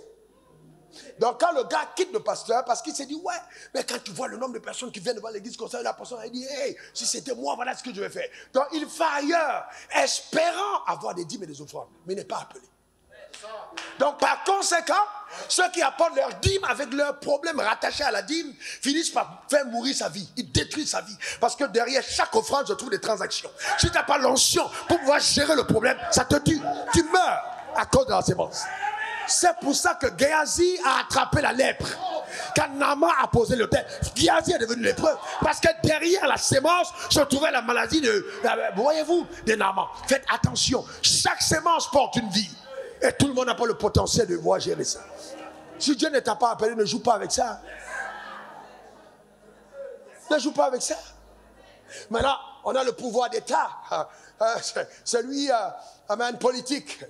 Donc quand le gars quitte le pasteur, parce qu'il s'est dit, ouais, mais quand tu vois le nombre de personnes qui viennent devant l'église comme ça, la personne a dit, hey, si c'était moi, voilà ce que je vais faire. Donc il va ailleurs, espérant avoir des dîmes et des offrandes, mais il n'est pas appelé. Donc par conséquent, ceux qui apportent leur dîme avec leurs problèmes rattachés à la dîme finissent par faire mourir sa vie. Ils détruisent sa vie. Parce que derrière chaque offrande, je trouve des transactions. Si tu n'as pas l'onction pour pouvoir gérer le problème, ça te tue. Tu meurs à cause de la sémence. C'est pour ça que Géasi a attrapé la lèpre. Quand Naaman a posé le thème, Géasi est devenu lépreux. Parce que derrière la sémence se trouvait la maladie voyez-vous, de Naaman. Faites attention. Chaque sémence porte une vie. Et tout le monde n'a pas le potentiel de voir gérer ça. Si Dieu ne t'a pas appelé, ne joue pas avec ça. Ne joue pas avec ça. Maintenant, on a le pouvoir d'État. Celui politique.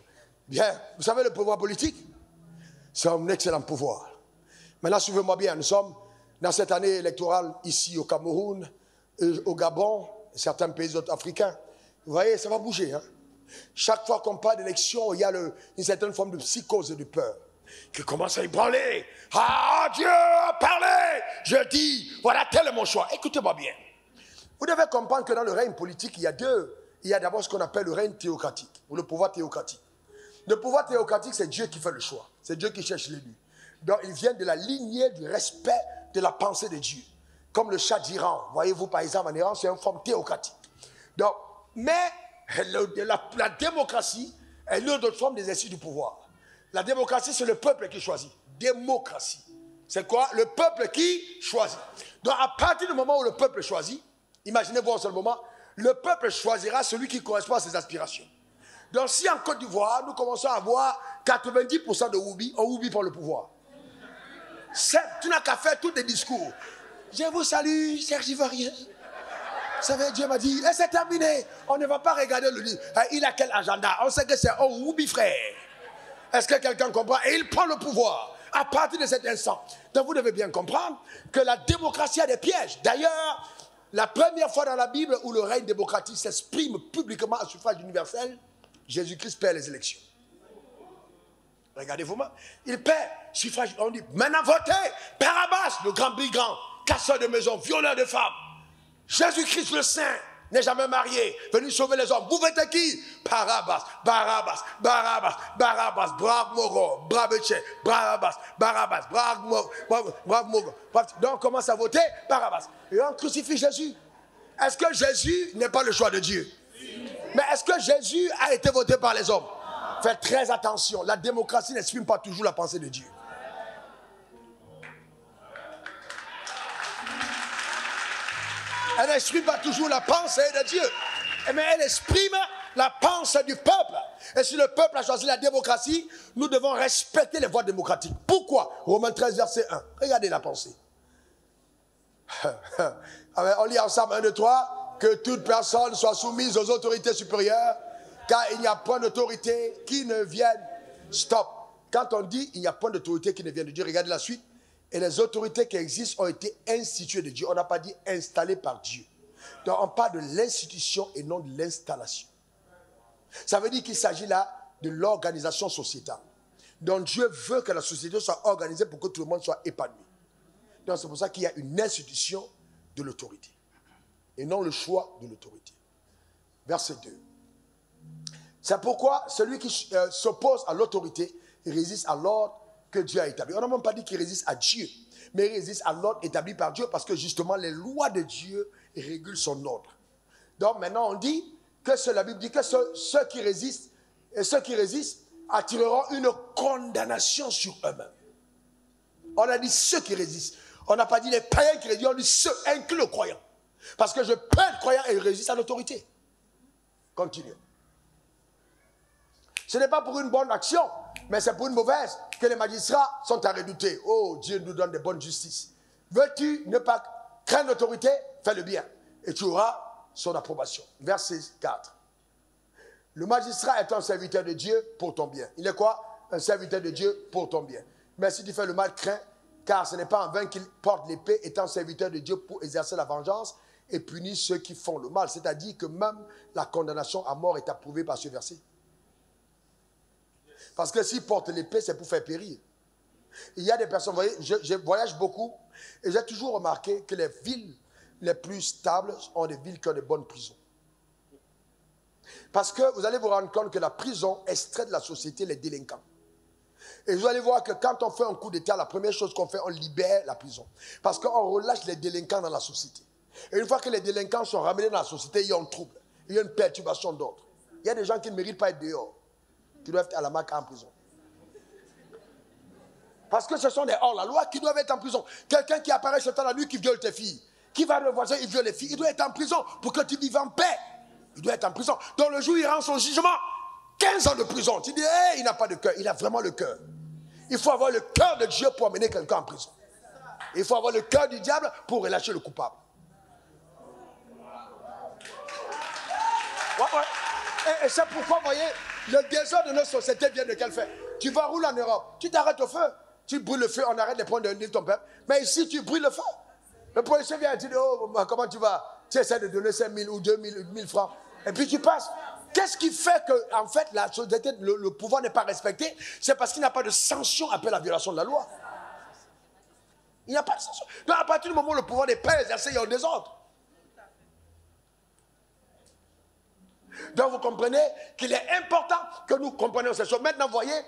Bien, vous savez le pouvoir politique? C'est un excellent pouvoir. Maintenant, suivez-moi bien. Nous sommes dans cette année électorale ici au Cameroun, au Gabon, certains pays africains. Vous voyez, ça va bouger, hein? Chaque fois qu'on parle d'élection, il y a une certaine forme de psychose et de peur qui commence à ébranler. Ah, Dieu a parlé! Je dis, voilà, tel est mon choix. Écoutez-moi bien. Vous devez comprendre que dans le règne politique, il y a d'abord ce qu'on appelle le règne théocratique, ou le pouvoir théocratique. Le pouvoir théocratique, c'est Dieu qui fait le choix. C'est Dieu qui cherche l'élu. Donc, il vient de la lignée du respect de la pensée de Dieu. Comme le chat d'Iran. Voyez-vous, par exemple, en Iran, c'est une forme théocratique. Donc, mais la démocratie est l'une d'autres formes d'exercice du pouvoir. La démocratie, c'est le peuple qui choisit. Démocratie. C'est quoi? Le peuple qui choisit. Donc, à partir du moment où le peuple choisit, imaginez-vous en ce moment, le peuple choisira celui qui correspond à ses aspirations. Donc, si en Côte d'Ivoire, nous commençons à avoir 90% de Woubi, on oublie pour le pouvoir. Tu n'as qu'à faire tous les discours. Je vous salue, Serge Ivoirien. Vous savez, Dieu m'a dit, et c'est terminé. On ne va pas regarder le livre. Il a quel agenda? On sait que c'est un Woubi frère. Est-ce que quelqu'un comprend? Et il prend le pouvoir à partir de cet instant. Donc vous devez bien comprendre que la démocratie a des pièges. D'ailleurs, la première fois dans la Bible où le règne démocratique s'exprime publiquement à suffrage universel, Jésus-Christ perd les élections. Regardez-vous, il perd suffrage. On dit, maintenant votez, Barabbas, le grand brigand, casseur de maisons, violeur de femmes. Jésus-Christ le Saint n'est jamais marié, venu sauver les hommes. Vous votez qui? Barabbas, Barabbas, Barabbas, Barabbas, Brave Moro, Brabeche, Barabbas, Barabbas, Brave Moro. Donc on commence à voter Barabbas. Et on crucifie Jésus. Est-ce que Jésus n'est pas le choix de Dieu? Mais est-ce que Jésus a été voté par les hommes? Faites très attention, la démocratie n'exprime pas toujours la pensée de Dieu. Elle n'exprime pas toujours la pensée de Dieu. Mais elle exprime la pensée du peuple. Et si le peuple a choisi la démocratie, nous devons respecter les voies démocratiques. Pourquoi? Romains 13, verset 1. Regardez la pensée. On lit ensemble 1, 2, 3. Que toute personne soit soumise aux autorités supérieures, car il n'y a point d'autorité qui ne vienne. Stop. Quand on dit il n'y a point d'autorité qui ne vienne de Dieu, regardez la suite. Et les autorités qui existent ont été instituées de Dieu. On n'a pas dit installées par Dieu. Donc on parle de l'institution et non de l'installation. Ça veut dire qu'il s'agit là de l'organisation sociétale. Donc Dieu veut que la société soit organisée pour que tout le monde soit épanoui. Donc c'est pour ça qu'il y a une institution de l'autorité. Et non le choix de l'autorité. Verset 2. C'est pourquoi celui qui s'oppose à l'autorité résiste à l'ordre que Dieu a établi. On n'a même pas dit qu'il résiste à Dieu, mais il résiste à l'ordre établi par Dieu parce que justement les lois de Dieu régulent son ordre. Donc maintenant on dit que la Bible dit que ceux qui résistent attireront une condamnation sur eux-mêmes. On a dit ceux qui résistent. On n'a pas dit les païens qui résistent, on dit ceux inclus le croyant. Parce que je peux être croyant et résister à l'autorité. Continuez. Ce n'est pas pour une bonne action Mais c'est pour une mauvaise que les magistrats sont à redouter. Oh, Dieu nous donne de bonnes justices. Veux-tu ne pas craindre l'autorité? Fais le bien. Et tu auras son approbation. Verset 4. Le magistrat est un serviteur de Dieu pour ton bien. Il est quoi? Un serviteur de Dieu pour ton bien. Mais si tu fais le mal, crains, car ce n'est pas en vain qu'il porte l'épée, étant serviteur de Dieu pour exercer la vengeance et punir ceux qui font le mal. C'est-à-dire que même la condamnation à mort est approuvée par ce verset. Parce que s'il porte l'épée, c'est pour faire périr. Il y a des personnes, vous voyez, je voyage beaucoup et j'ai toujours remarqué que les villes les plus stables ont des villes qui ont de bonnes prisons. Parce que vous allez vous rendre compte que la prison extrait de la société les délinquants. Et vous allez voir que quand on fait un coup d'État, la première chose qu'on fait, on libère la prison. Parce qu'on relâche les délinquants dans la société. Et une fois que les délinquants sont ramenés dans la société, il y a un trouble. Il y a une perturbation d'ordre. Il y a des gens qui ne méritent pas être dehors, qui doivent être à la marque en prison. Parce que ce sont des hors-la-loi qui doivent être en prison. Quelqu'un qui apparaît ce temps la nuit qui viole tes filles, qui va le voisin, il viole les filles, il doit être en prison pour que tu vives en paix. Il doit être en prison. Donc le jour où il rend son jugement, 15 ans de prison. Tu dis, hey, il n'a pas de cœur. Il a vraiment le cœur. Il faut avoir le cœur de Dieu pour amener quelqu'un en prison. Il faut avoir le cœur du diable pour relâcher le coupable. Ouais, ouais. Et c'est pourquoi, vous voyez, le désordre de notre société vient de quel fait? Tu vas rouler en Europe, tu t'arrêtes au feu. Tu brûles le feu, on arrête de prendre de ton peuple. Mais ici, tu brûles le feu. Le policier vient et tu dis, oh, comment tu vas? Tu essaies de donner 5 000 ou 2 000, 1 000 francs. Et puis tu passes. Qu'est-ce qui fait que, en fait, la société, le pouvoir n'est pas respecté? C'est parce qu'il n'y a pas de sanction après la violation de la loi. Il n'y a pas de sanction. Donc, à partir du moment où le pouvoir n'est pas exercé, il y a un désordre. Donc, vous comprenez qu'il est important que nous comprenions ces choses. Maintenant, vous voyez,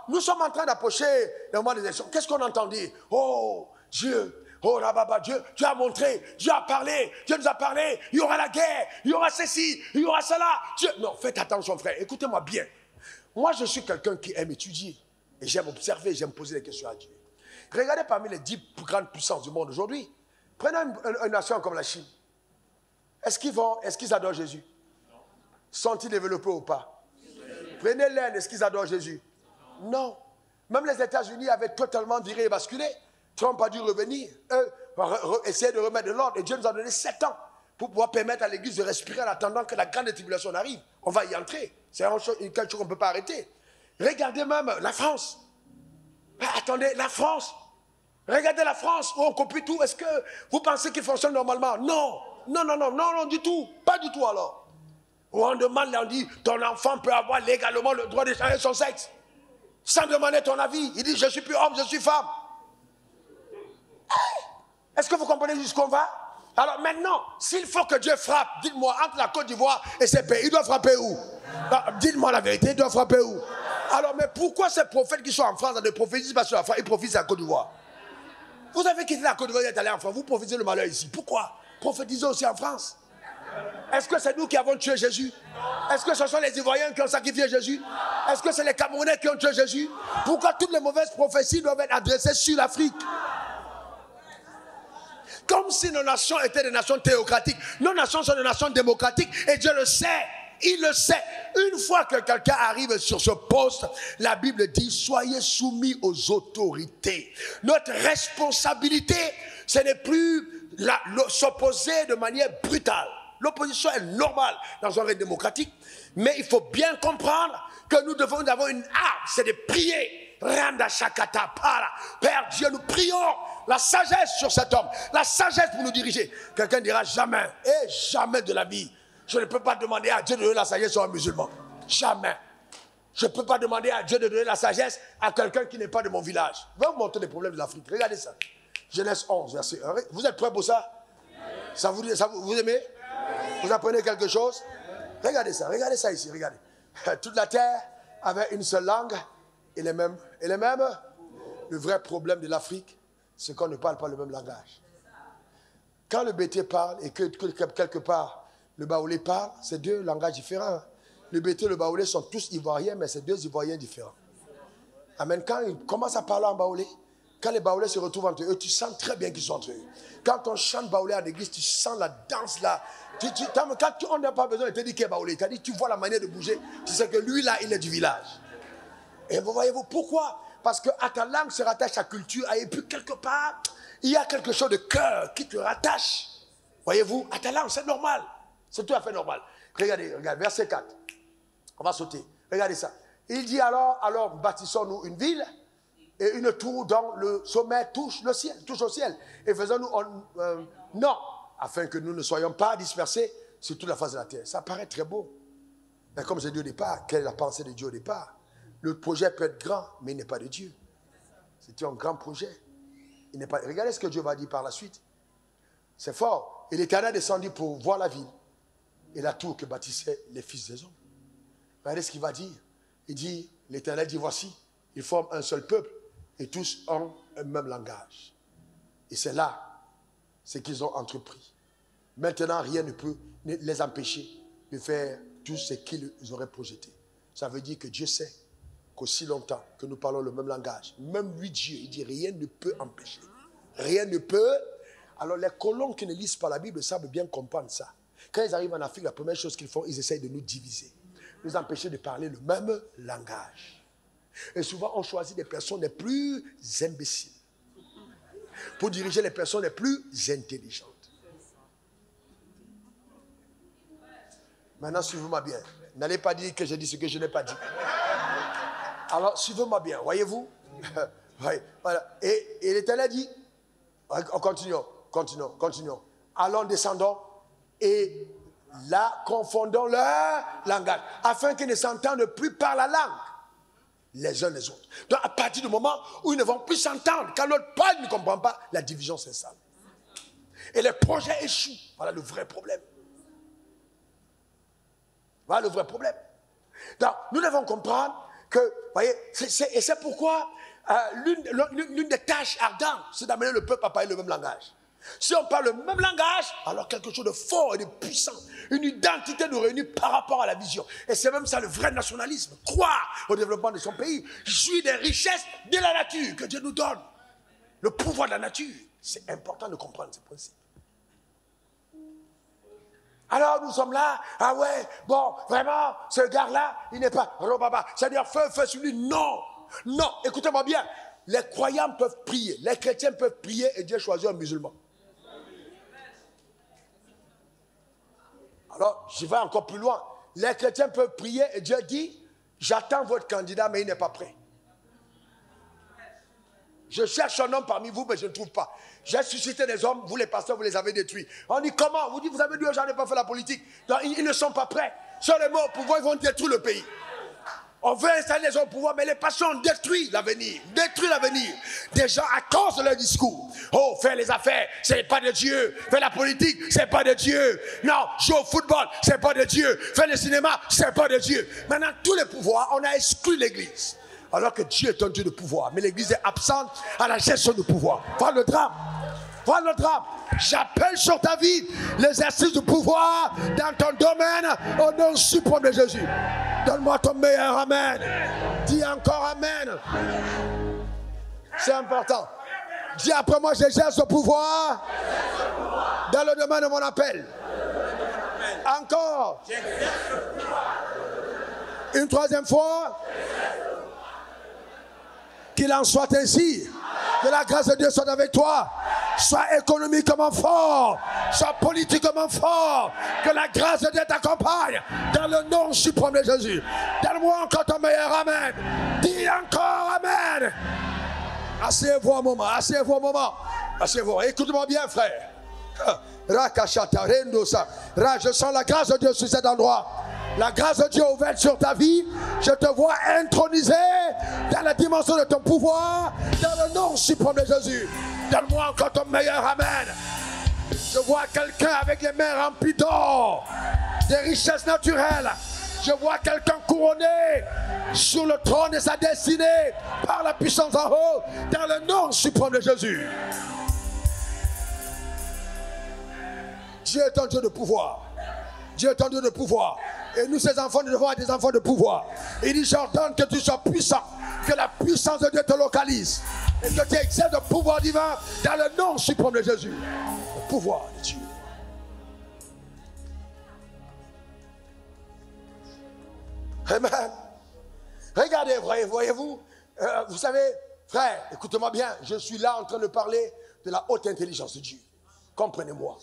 nous sommes en train d'approcher le moment des élections. Qu'est-ce qu'on entend dire? Oh, Dieu. Oh là-bas, Dieu a montré, Dieu a parlé, Dieu nous a parlé, il y aura la guerre, il y aura ceci, il y aura cela. Dieu... Non, faites attention frère, écoutez-moi bien. Moi je suis quelqu'un qui aime étudier, et j'aime observer, j'aime poser des questions à Dieu. Regardez parmi les 10 plus grandes puissances du monde aujourd'hui, prenez une nation comme la Chine. Est-ce qu'ils adorent Jésus? Sont-ils développés ou pas? Prenez l'Inde, est-ce qu'ils adorent Jésus? Non. Même les États-Unis avaient totalement viré et basculé. Trump a dû revenir, essayer de remettre de l'ordre. Et Dieu nous a donné 7 ans pour pouvoir permettre à l'Église de respirer en attendant que la grande tribulation arrive. On va y entrer. C'est quelque chose qu'on ne peut pas arrêter. Regardez même la France. Mais attendez, la France. Regardez la France où on copie tout. Est-ce que vous pensez qu'il fonctionne normalement? Non. Non, du tout. Pas du tout alors. Où on demande, on dit, ton enfant peut avoir légalement le droit de changer son sexe. Sans demander ton avis. Il dit, je suis plus homme, je suis femme. Est-ce que vous comprenez jusqu'où on va? Alors maintenant, s'il faut que Dieu frappe, dites-moi, entre la Côte d'Ivoire et ces pays, il doit frapper où? Dites-moi la vérité, il doit frapper où? Alors, mais pourquoi ces prophètes qui sont en France ne prophétisent pas sur la France, ils prophétisent à la Côte d'Ivoire? Vous avez quitté la Côte d'Ivoire, vous êtes allé en France, vous prophétisez le malheur ici. Pourquoi? Prophétisez aussi en France. Est-ce que c'est nous qui avons tué Jésus? Est-ce que ce sont les Ivoiriens qui ont sacrifié Jésus? Est-ce que c'est les Camerounais qui ont tué Jésus? Pourquoi toutes les mauvaises prophéties doivent être adressées sur l'Afrique? Comme si nos nations étaient des nations théocratiques. Nos nations sont des nations démocratiques et Dieu le sait. Il le sait. Une fois que quelqu'un arrive sur ce poste, la Bible dit, soyez soumis aux autorités. Notre responsabilité, ce n'est plus s'opposer de manière brutale. L'opposition est normale dans un règne démocratique, mais il faut bien comprendre que nous devons avoir une arme, c'est de prier. Randa Shakata Para. Père Dieu, nous prions la sagesse sur cet homme, la sagesse pour nous diriger. Quelqu'un dira jamais, et jamais de la vie. Je ne peux pas demander à Dieu de donner la sagesse sur un musulman. Jamais. Je ne peux pas demander à Dieu de donner la sagesse à quelqu'un qui n'est pas de mon village. Je vais vous montrer les problèmes de l'Afrique. Regardez ça. Genèse 11, verset 1. Vous êtes prêts pour ça? Ça vous aimez? Vous apprenez quelque chose? Regardez ça ici, regardez. Toute la terre avait une seule langue et les mêmes. Le vrai problème de l'Afrique, c'est qu'on ne parle pas le même langage. Quand le Bété parle et que quelque part le Baoulé parle, c'est deux langages différents. Le Bété et le Baoulé sont tous ivoiriens, mais c'est deux ivoiriens différents. Amen. Quand ils commencent à parler en Baoulé, quand les Baoulés se retrouvent entre eux, tu sens très bien qu'ils sont entre eux. Quand on chante Baoulé à l'église, tu sens la danse là. Quand on n'a pas besoin de te dire qu'il est Baoulé, tu vois la manière de bouger, tu sais que lui là, il est du village. Et vous voyez-vous pourquoi? Parce que ta langue se rattache à culture, et puis quelque part, il y a quelque chose de cœur qui te rattache. Voyez-vous, à ta langue, c'est normal. C'est tout à fait normal. Regardez, verset 4. On va sauter. Regardez ça. Il dit alors bâtissons-nous une ville et une tour dont le sommet touche le ciel, touche au ciel. Et faisons-nous non, afin que nous ne soyons pas dispersés sur toute la face de la terre. Ça paraît très beau. Mais comme j'ai dit au départ, quelle est la pensée de Dieu au départ? Le projet peut être grand, mais il n'est pas de Dieu. C'était un grand projet. Il n'est pas... Regardez ce que Dieu va dire par la suite. C'est fort. Et l'Éternel descendit pour voir la ville et la tour que bâtissaient les fils des hommes. Regardez ce qu'il va dire. Il dit, l'Éternel dit, voici, ils forment un seul peuple et tous ont un même langage. Et c'est là ce qu'ils ont entrepris. Maintenant, rien ne peut les empêcher de faire tout ce qu'ils auraient projeté. Ça veut dire que Dieu sait qu'aussi longtemps que nous parlons le même langage, même lui, Dieu, il dit, rien ne peut empêcher. Rien ne peut. Alors les colons qui ne lisent pas la Bible savent bien comprendre ça. Quand ils arrivent en Afrique, la première chose qu'ils font, ils essayent de nous diviser. Nous empêcher de parler le même langage. Et souvent, on choisit des personnes les plus imbéciles pour diriger les personnes les plus intelligentes. Maintenant, suivez-moi bien. N'allez pas dire que j'ai dit ce que je n'ai pas dit. Alors, suivez-moi bien, voyez-vous. Voilà. Et l'Éternel dit, continuons. Allons, descendons et là, confondons leur langage, afin qu'ils ne s'entendent plus par la langue, les uns les autres. Donc, à partir du moment où ils ne vont plus s'entendre, quand l'autre parle, il ne comprend pas, la division s'installe. Et les projets échouent. Voilà le vrai problème. Voilà le vrai problème. Donc, nous devons comprendre que, vous voyez, et c'est pourquoi l'une des tâches ardentes, c'est d'amener le peuple à parler le même langage. Si on parle le même langage, alors quelque chose de fort et de puissant, une identité nous réunit par rapport à la vision. Et c'est même ça le vrai nationalisme, croire au développement de son pays, jouir des richesses de la nature que Dieu nous donne. Le pouvoir de la nature, c'est important de comprendre ce principe. Alors nous sommes là, ah ouais, bon, vraiment, ce gars-là, il n'est pas robaba. C'est-à-dire, feu sur lui, non, écoutez-moi bien, les croyants peuvent prier, les chrétiens peuvent prier et Dieu choisit un musulman. Alors, je vais encore plus loin. Les chrétiens peuvent prier et Dieu dit, j'attends votre candidat, mais il n'est pas prêt. Je cherche un homme parmi vous, mais je ne trouve pas. J'ai suscité des hommes, vous les pasteurs, vous les avez détruits. On dit comment? Vous dites, vous avez dit, j'en ai pas fait la politique. Donc, ils ne sont pas prêts. Sur les mots au pouvoir, ils vont détruire le pays. On veut installer les hommes au pouvoir, mais les passions détruisent l'avenir. Des gens à cause de leur discours. Oh, faire les affaires, c'est pas de Dieu. Faire la politique, c'est pas de Dieu. Non, jouer au football, c'est pas de Dieu. Faire le cinéma, c'est pas de Dieu. Maintenant, tous les pouvoirs, on a exclu l'église. Alors que Dieu est un Dieu de pouvoir. Mais l'église est absente à la gestion du pouvoir. Voilà le drame. Voilà le drame. J'appelle sur ta vie l'exercice du pouvoir dans ton domaine au nom suprême de Jésus. Donne-moi ton meilleur amen. Dis encore amen. C'est important. Dis après moi, j'exerce le pouvoir dans le domaine de mon appel. Encore. Une troisième fois. Qu'il en soit ainsi. Que la grâce de Dieu soit avec toi. Sois économiquement fort. Sois politiquement fort. Que la grâce de Dieu t'accompagne. Dans le nom suprême de Jésus. Donne-moi encore ton meilleur amen. Dis encore amen. Asseyez-vous un moment. Asseyez-vous. Écoute-moi bien, frère. Je sens la grâce de Dieu sur cet endroit. La grâce de Dieu ouverte sur ta vie. Je te vois intronisé dans la dimension de ton pouvoir, dans le nom suprême de Jésus. Donne-moi encore ton meilleur amen. Je vois quelqu'un avec les mains remplies d'or, des richesses naturelles. Je vois quelqu'un couronné sur le trône de sa destinée par la puissance en haut, dans le nom suprême de Jésus. Dieu est un Dieu de pouvoir. Dieu est un Dieu de pouvoir. Et nous, ces enfants, nous devons être des enfants de pouvoir. Il dit, j'ordonne que tu sois puissant, que la puissance de Dieu te localise, et que tu exerces le pouvoir divin dans le nom suprême de Jésus. Le pouvoir de Dieu. Amen. Regardez, voyez-vous, vous savez, frère, écoutez-moi bien, je suis là en train de parler de la haute intelligence de Dieu. Comprenez-moi.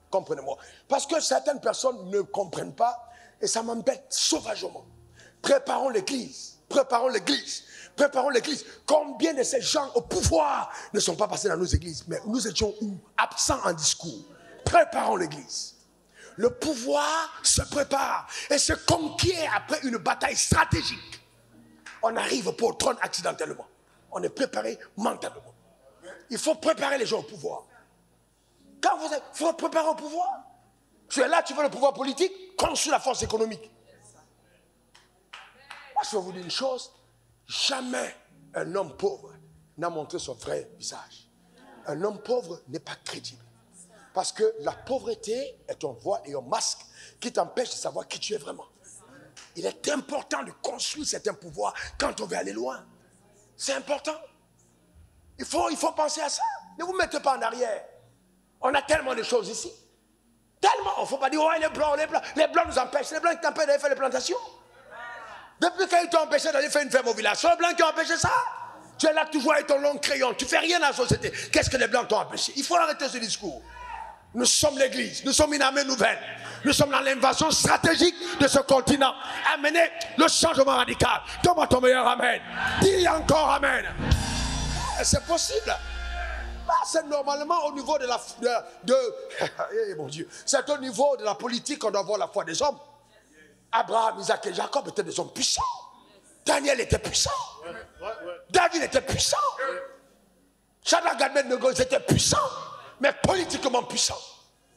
Comprenez-moi. Parce que certaines personnes ne comprennent pas et ça m'embête sauvagement. Préparons l'église. Préparons l'église. Préparons l'église. Combien de ces gens au pouvoir ne sont pas passés dans nos églises? Mais nous étions où? Absents en discours. Préparons l'église. Le pouvoir se prépare et se conquiert après une bataille stratégique. On arrive pas au trône accidentellement. On est préparé mentalement. Il faut préparer les gens au pouvoir. Quand vous êtes, il faut préparer au pouvoir. Tu es là, tu veux le pouvoir politique, construis la force économique. Moi, je vais vous dire une chose. Jamais un homme pauvre n'a montré son vrai visage. Un homme pauvre n'est pas crédible. Parce que la pauvreté est un voile et un masque qui t'empêche de savoir qui tu es vraiment. Il est important de construire certains pouvoirs quand on veut aller loin. C'est important. Il faut penser à ça. Ne vous mettez pas en arrière. On a tellement de choses ici. Tellement. Il ne faut pas dire, ouais, les blancs. Les blancs nous empêchent. Les blancs qui t'empêchent d'aller faire les plantations. Depuis quand ils t'ont empêché d'aller faire une ferme au village? C'est les blancs qui ont empêché ça. Tu es là toujours avec ton long crayon. Tu ne fais rien dans la société. Qu'est-ce que les blancs t'ont empêché? Il faut arrêter ce discours. Nous sommes l'église. Nous sommes une armée nouvelle. Nous sommes dans l'invasion stratégique de ce continent. Amenez le changement radical. Donne-moi ton meilleur amen. Dis encore amen. C'est possible. C'est normalement au niveau de la... mon Dieu. C'est au niveau de la politique qu'on doit voir la foi des hommes. Abraham, Isaac et Jacob étaient des hommes puissants. Daniel était puissant. David était puissant. Shadrach, Abednego étaient puissants. Mais politiquement puissants.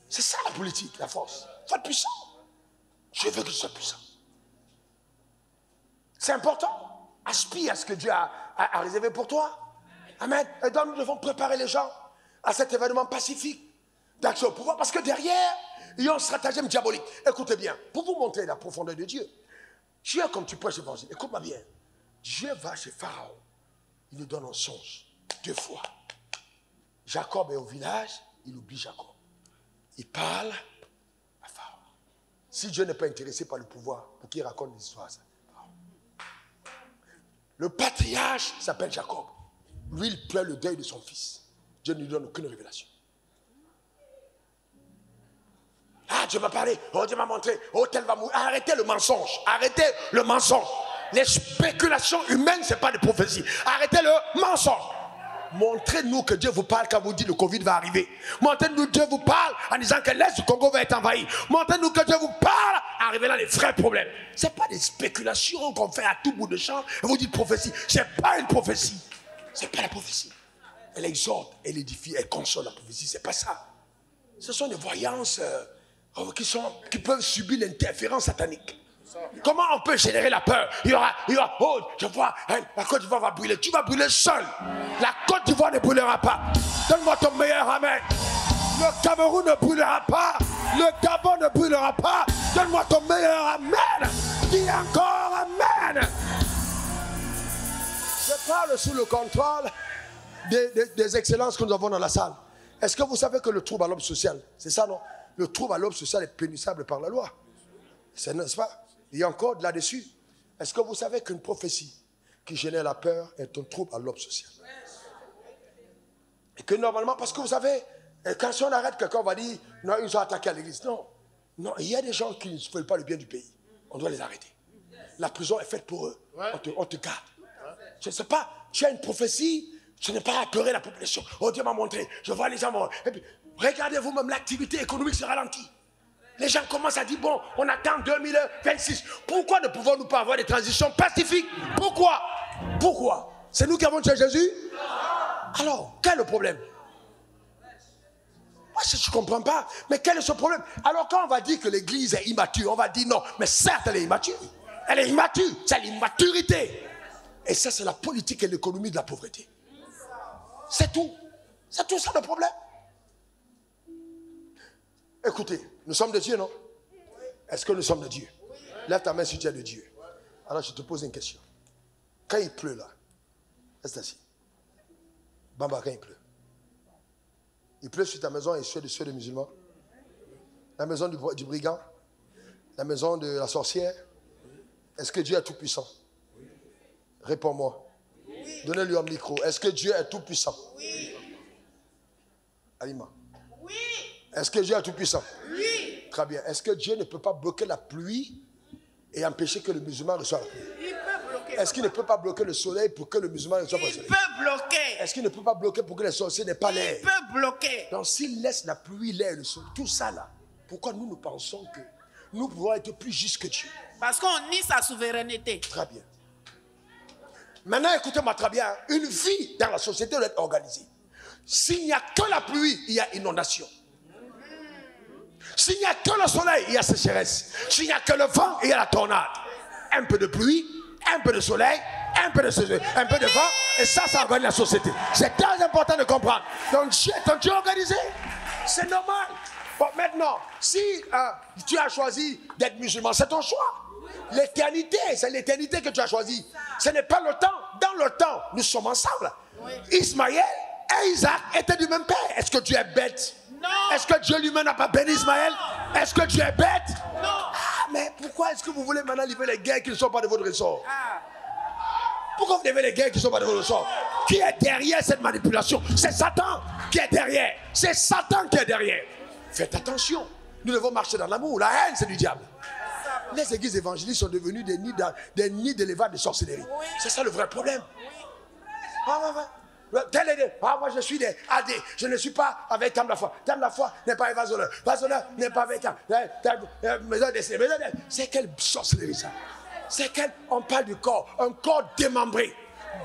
C'est ça la politique, la force. Il faut être puissant. Je veux que tu sois puissant. C'est important. Aspire à ce que Dieu a réservé pour toi. Amen. Et donc nous devons préparer les gens à cet événement pacifique d'action au pouvoir. Parce que derrière, il y a un stratagème diabolique. Écoutez bien, pour vous montrer la profondeur de Dieu. Dieu, comme tu prêches l'évangile, écoute-moi bien. Dieu va chez Pharaon. Il lui donne un songe 2 fois. Jacob est au village, il oublie Jacob. Il parle à Pharaon. Si Dieu n'est pas intéressé par le pouvoir, pour qu'il raconte l'histoire à ça. Le patriarche s'appelle Jacob. Lui, il pleure le deuil de son fils. Dieu ne lui donne aucune révélation. Ah, Dieu m'a parlé. Oh, Dieu m'a montré. Oh, tel va mourir. Arrêtez le mensonge. Arrêtez le mensonge. Les spéculations humaines, ce n'est pas des prophéties. Arrêtez le mensonge. Montrez-nous que Dieu vous parle quand vous dites le Covid va arriver. Montrez-nous que Dieu vous parle en disant que l'Est du Congo va être envahi. Montrez-nous que Dieu vous parle en révélant les vrais problèmes. Ce n'est pas des spéculations qu'on fait à tout bout de champ et vous dites prophétie. Ce n'est pas une prophétie. Ce n'est pas la prophétie. Elle exhorte, elle édifie, elle console la prophétie. Ce n'est pas ça. Ce sont des voyances qui peuvent subir l'interférence satanique. Comment on peut générer la peur? Il y aura, oh, je vois, hein, la Côte d'Ivoire va brûler. Tu vas brûler seul. La Côte d'Ivoire ne brûlera pas. Donne-moi ton meilleur amen. Le Cameroun ne brûlera pas. Le Gabon ne brûlera pas. Donne-moi ton meilleur amen. Dis encore amen. Je parle sous le contrôle des excellences que nous avons dans la salle. Est-ce que vous savez que le trouble à l'ordre social, c'est ça, non? Le trouble à l'ordre social est punissable par la loi. N'est-ce pas? Il y a encore de là-dessus. Est-ce que vous savez qu'une prophétie qui génère la peur est un trouble à l'ordre social? Et que normalement, parce que vous savez, quand on arrête quelqu'un, on va dire, non, ils ont attaqué à l'église. Non, non, il y a des gens qui ne veulent pas le bien du pays. On doit les arrêter. La prison est faite pour eux. On te garde. Je ne sais pas, tu as une prophétie, ce n'est pas apeurer la population. Oh, Dieu m'a montré, je vois les gens morts. Et puis, regardez vous-même, l'activité économique se ralentit. Les gens commencent à dire, bon, on attend 2026. Pourquoi ne pouvons-nous pas avoir des transitions pacifiques? Pourquoi? Pourquoi? C'est nous qui avons tué Jésus? Alors, quel est le problème? Moi, je ne comprends pas. Mais quel est ce problème? Alors, quand on va dire que l'église est immature, on va dire non. Mais certes, elle est immature. Elle est immature. C'est l'immaturité. Et ça, c'est la politique et l'économie de la pauvreté. C'est tout. C'est tout ça le problème. Écoutez, nous sommes de Dieu, non? Est-ce que nous sommes de Dieu? Lève ta main si tu es de Dieu. Alors je te pose une question. Quand il pleut là, reste assis. Bamba, quand il pleut. Il pleut sur ta maison et sur les musulmans. La maison du brigand. La maison de la sorcière. Est-ce que Dieu est tout puissant? Réponds-moi. Oui. Donnez-lui un micro. Est-ce que Dieu est tout puissant? Oui. Alima. Oui. Est-ce que Dieu est tout puissant? Oui. Très bien. Est-ce que Dieu ne peut pas bloquer la pluie et empêcher que le musulman reçoive la pluie? Il peut bloquer. Est-ce qu'il ne peut pas bloquer le soleil pour que le musulman reçoive le soleil? Il peut bloquer. Est-ce qu'il ne peut pas bloquer pour que les sorciers n'aient pas l'air? Il peut bloquer. Donc s'il laisse la pluie, l'air, le soleil, tout ça là, pourquoi nous pensons que nous pouvons être plus justes que Dieu? Parce qu'on nie sa souveraineté. Très bien. Maintenant, écoutez-moi très bien. Une vie dans la société doit être organisée. S'il n'y a que la pluie, il y a inondation. S'il n'y a que le soleil, il y a sécheresse. S'il n'y a que le vent, il y a la tornade. Un peu de pluie, un peu de soleil, un peu de vent, et ça organise la société. C'est très important de comprendre. Donc Dieu est un Dieu organisé. C'est normal. Bon, maintenant, si tu as choisi d'être musulman, c'est ton choix. L'éternité, c'est l'éternité que tu as choisi. Ce n'est pas le temps. Dans le temps, nous sommes ensemble. Oui. Ismaël et Isaac étaient du même père. Est-ce que Dieu est bête? Non. Est-ce que Dieu lui-même n'a pas béni Ismaël? Est-ce que Dieu est bête? Non. Ah, mais pourquoi est-ce que vous voulez maintenant livrer les guerres qui ne sont pas de votre ressort? Pourquoi vous livrer les guerres qui ne sont pas de votre ressort? Qui est derrière cette manipulation? C'est Satan qui est derrière. C'est Satan qui est derrière. Faites attention. Nous devons marcher dans l'amour. La haine, c'est du diable. Les églises évangélistes sont devenues des nids d'élevage de sorcellerie. Oui. C'est ça le vrai problème. Oui. Moi je suis des AD. Je ne suis pas avec Tam la foi. Tam la foi n'est pas évasonneur. Évasonneur n'est pas avec c'est quelle sorcellerie ça? C'est quelle? On parle du corps. Un corps démembré,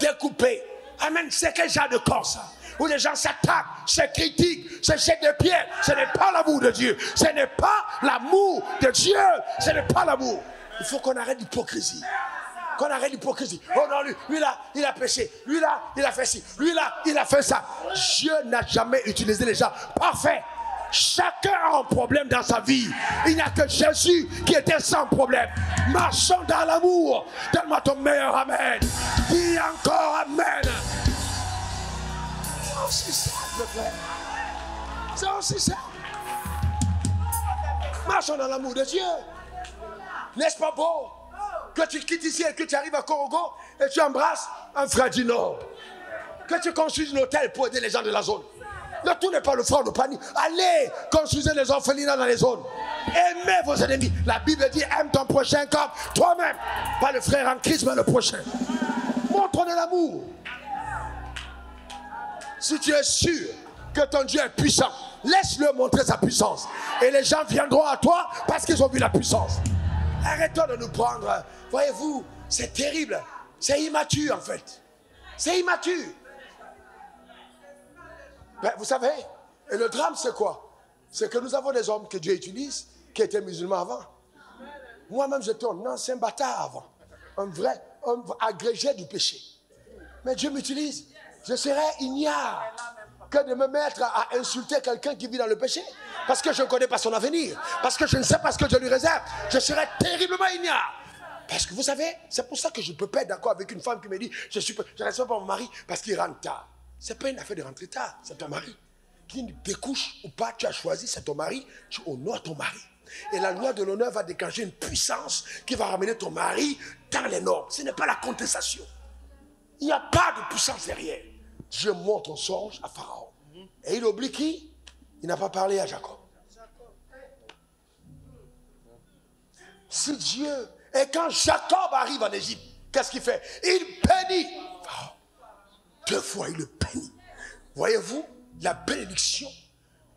découpé. Amen. C'est quel genre de corps ça? Où les gens s'attaquent, se critiquent, se jettent des pierres. Ce n'est pas l'amour de Dieu. Ce n'est pas l'amour de Dieu. Ce n'est pas l'amour. Il faut qu'on arrête l'hypocrisie. Qu'on arrête l'hypocrisie. Oh non, lui là, il a péché. Lui là, il a fait ci. Lui là, il a fait ça. Dieu n'a jamais utilisé les gens parfaits. Chacun a un problème dans sa vie. Il n'y a que Jésus qui était sans problème. Marchons dans l'amour. Donne-moi ton meilleur amen. Dis encore amen. C'est aussi simple, frère. C'est aussi simple. Marchons dans l'amour de Dieu. N'est-ce pas beau que tu quittes ici et que tu arrives à Korogo et tu embrasses un frère du Nord? Que tu construises un hôtel pour aider les gens de la zone. Le tout n'est pas le front de panique. Allez, construisez les orphelinats dans les zones. Aimez vos ennemis. La Bible dit, aime ton prochain comme toi-même. Pas le frère en Christ, mais le prochain. Montre de l'amour. Si tu es sûr que ton Dieu est puissant, laisse-le montrer sa puissance. Et les gens viendront à toi parce qu'ils ont vu la puissance. Arrêtons de nous prendre. Voyez-vous, c'est terrible. C'est immature en fait. C'est immature. Ben, vous savez, et le drame c'est quoi? C'est que nous avons des hommes que Dieu utilise qui étaient musulmans avant. Moi-même j'étais un ancien bâtard avant. Un vrai homme agrégé du péché. Mais Dieu m'utilise. Je serais ignare que de me mettre à insulter quelqu'un qui vit dans le péché. Parce que je ne connais pas son avenir. Parce que je ne sais pas ce que Dieu lui réserve. Je serais terriblement ignare. Parce que vous savez, c'est pour ça que je ne peux pas être d'accord avec une femme qui me dit je ne respecte pas mon mari parce qu'il rentre tard. Ce n'est pas une affaire de rentrer tard, c'est ton mari. Qui découche ou pas, tu as choisi, c'est ton mari, tu honores ton mari. Et la loi de l'honneur va déclencher une puissance qui va ramener ton mari dans les normes. Ce n'est pas la contestation. Il n'y a pas de puissance derrière. Dieu montre un songe à Pharaon. Et il oublie qui? Il n'a pas parlé à Jacob. Si Dieu... Et quand Jacob arrive en Égypte, qu'est-ce qu'il fait? Il bénit Pharaon. 2 fois, il le bénit. Voyez-vous, la bénédiction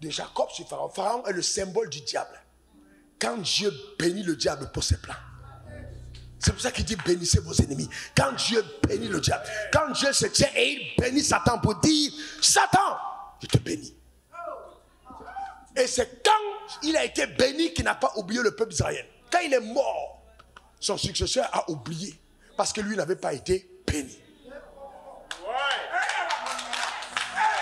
de Jacob sur Pharaon. Pharaon est le symbole du diable. Quand Dieu bénit le diable pour ses plans. C'est pour ça qu'il dit bénissez vos ennemis. Quand Dieu bénit le diable. Quand Dieu se tient et il bénit Satan pour dire Satan, je te bénis. Et c'est quand il a été béni qu'il n'a pas oublié le peuple d'Israël. Quand il est mort, son successeur a oublié. Parce que lui n'avait pas été béni.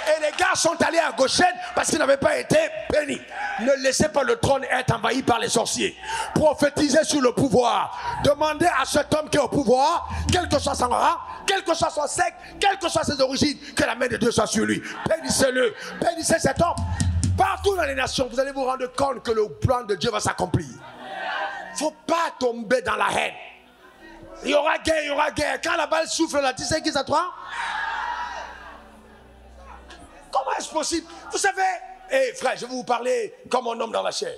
Et les gars sont allés à Goshen parce qu'ils n'avaient pas été bénis. Ne laissez pas le trône être envahi par les sorciers. Prophétisez sur le pouvoir. Demandez à cet homme qui est au pouvoir, quel que soit son rang, quel que soit son sexe, quelles que soient ses origines, que la main de Dieu soit sur lui. Bénissez-le. Bénissez cet homme. Partout dans les nations, vous allez vous rendre compte que le plan de Dieu va s'accomplir. Il ne faut pas tomber dans la haine. Il y aura guerre, il y aura guerre. Quand la balle souffle là, tu sais qui c'est toi? Comment est-ce possible? Vous savez, frère, je vais vous parler comme un homme dans la chair.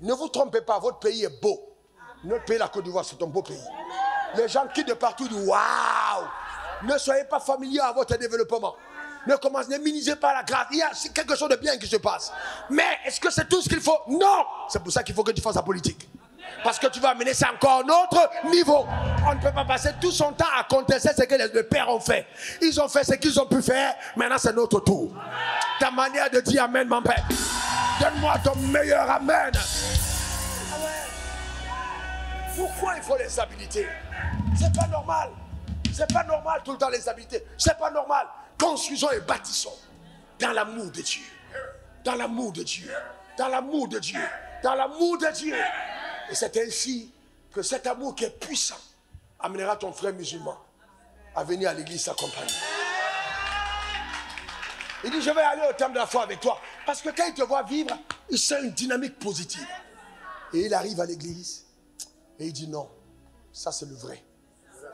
Ne vous trompez pas, votre pays est beau. Notre pays, la Côte d'Ivoire, c'est un beau pays. Les gens quittent de partout, disent waouh! Ne soyez pas familiers à votre développement. Ne minimisez pas la grâce. Il y a quelque chose de bien qui se passe. Mais est-ce que c'est tout ce qu'il faut? Non! C'est pour ça qu'il faut que tu fasses la politique. Parce que tu vas amener ça encore à un autre niveau. On ne peut pas passer tout son temps à contester ce que les pères ont fait. Ils ont fait ce qu'ils ont pu faire. Maintenant, c'est notre tour. Ta manière de dire amen, mon père. Donne-moi ton meilleur amen. Pourquoi il faut l'instabilité? C'est pas normal. C'est pas normal tout le temps l'instabilité. C'est pas normal. Construisons et bâtissons dans l'amour de Dieu. Dans l'amour de Dieu. Dans l'amour de Dieu. Dans l'amour de Dieu. Et c'est ainsi que cet amour qui est puissant amènera ton frère musulman à venir à l'église s'accompagner. Il dit, je vais aller au temple de la foi avec toi. Parce que quand il te voit vivre, il sent une dynamique positive. Et il arrive à l'église et il dit non, ça c'est le vrai.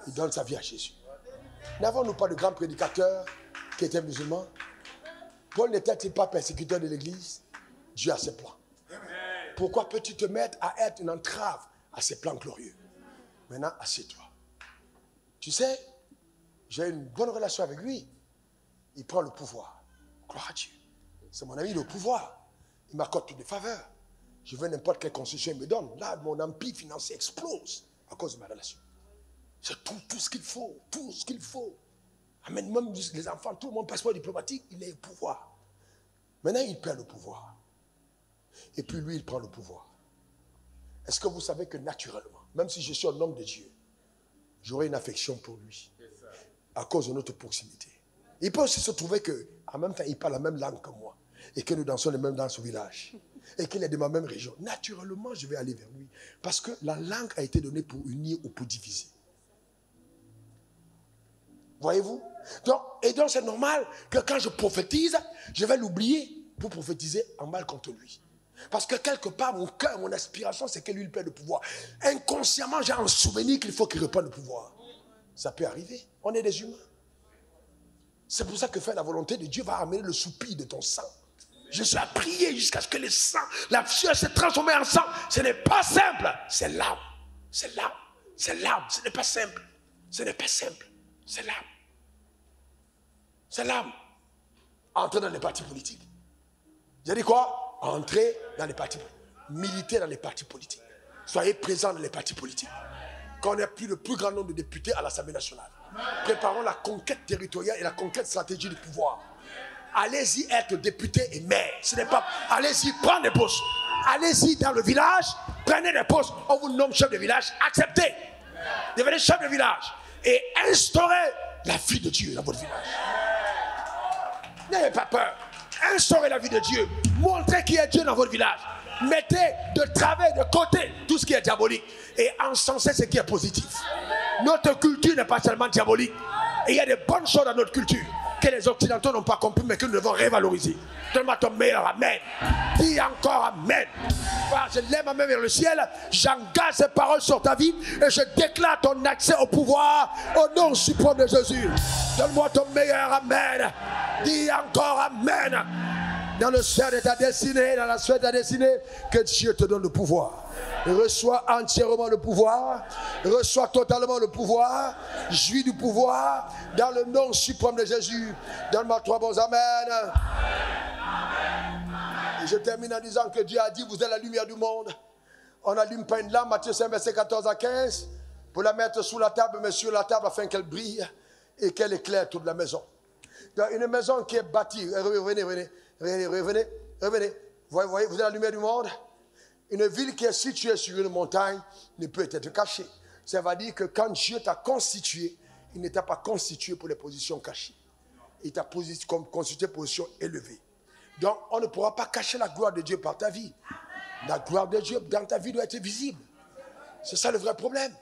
Il donne sa vie à Jésus. N'avons-nous pas de grands prédicateurs qui étaient musulmans? Paul n'était-il pas persécuteur de l'église? Dieu a ses plans. Pourquoi peux-tu te mettre à être une entrave à ses plans glorieux? Maintenant, assieds-toi. Tu sais, j'ai une bonne relation avec lui. Il prend le pouvoir. Gloire à Dieu. C'est mon ami, le pouvoir. Il m'accorde toutes les faveurs. Je veux n'importe quelle concession, il me donne. Là, mon empire financier explose à cause de ma relation. J'ai tout ce qu'il faut. Tout ce qu'il faut. Amène même les enfants, tout mon passeport diplomatique, il est au pouvoir. Maintenant, il perd le pouvoir. Et puis lui, il prend le pouvoir. Est-ce que vous savez que naturellement, même si je suis un homme de Dieu, j'aurai une affection pour lui à cause de notre proximité. Il peut aussi se trouver qu'en même temps, il parle la même langue que moi et que nous dansons les mêmes danses au village et qu'il est de ma même région. Naturellement, je vais aller vers lui parce que la langue a été donnée pour unir ou pour diviser. Voyez-vous? Donc c'est normal que quand je prophétise, je vais l'oublier pour prophétiser en mal contre lui. Parce que quelque part, mon cœur, mon aspiration, c'est que lui, il perd le pouvoir. Inconsciemment, j'ai un souvenir qu'il faut qu'il reprenne le pouvoir. Ça peut arriver. On est des humains. C'est pour ça que faire la volonté de Dieu va amener le soupir de ton sang. Je suis à prier jusqu'à ce que le sang, la sueur s'est transformée en sang. Ce n'est pas simple. C'est l'âme. C'est l'âme. C'est l'âme. Ce n'est pas simple. Ce n'est pas simple. C'est l'âme. C'est l'âme. Entrer dans les partis politiques. J'ai dit quoi? Entrez dans les partis politiques. Militez dans les partis politiques. Soyez présents dans les partis politiques. Qu'on ait plus le plus grand nombre de députés à l'Assemblée nationale. Préparons la conquête territoriale et la conquête stratégique du pouvoir. Allez-y être député et maire. Ce n'est pas. Allez-y prendre des postes. Allez-y dans le village, prenez des postes. On vous nomme chef de village, acceptez. Devenez chef de village et instaurez la vie de Dieu dans votre village. N'ayez pas peur. Instaurez la vie de Dieu. Montrez qui est Dieu dans votre village. Mettez de travers, de côté, tout ce qui est diabolique. Et encensez ce qui est positif. Notre culture n'est pas seulement diabolique. Et il y a des bonnes choses dans notre culture que les Occidentaux n'ont pas compris, mais que nous devons révaloriser. Donne-moi ton meilleur amen. Dis encore amen. Je lève ma main vers le ciel. J'engage ces paroles sur ta vie. Et je déclare ton accès au pouvoir au nom suprême de Jésus. Donne-moi ton meilleur amen. Dis encore amen. Dans le sphère de ta destinée, dans la sphère de ta destinée, que Dieu te donne le pouvoir. Reçois entièrement le pouvoir. Reçois totalement le pouvoir. Jouis du pouvoir. Dans le nom suprême de Jésus. Donne-moi 3 bons amen. Et je termine en disant que Dieu a dit, vous êtes la lumière du monde. On n'allume pas une lampe, Matthieu 5, verset 14 à 15, pour la mettre sous la table, mais sur la table afin qu'elle brille et qu'elle éclaire toute la maison. Dans une maison qui est bâtie, revenez. Voyez, vous êtes la lumière du monde. Une ville qui est située sur une montagne ne peut être cachée. Ça veut dire que quand Dieu t'a constitué, il ne t'a pas constitué pour les positions cachées. Il t'a constitué pour les positions élevées. Donc, on ne pourra pas cacher la gloire de Dieu par ta vie. La gloire de Dieu dans ta vie doit être visible. C'est ça le vrai problème.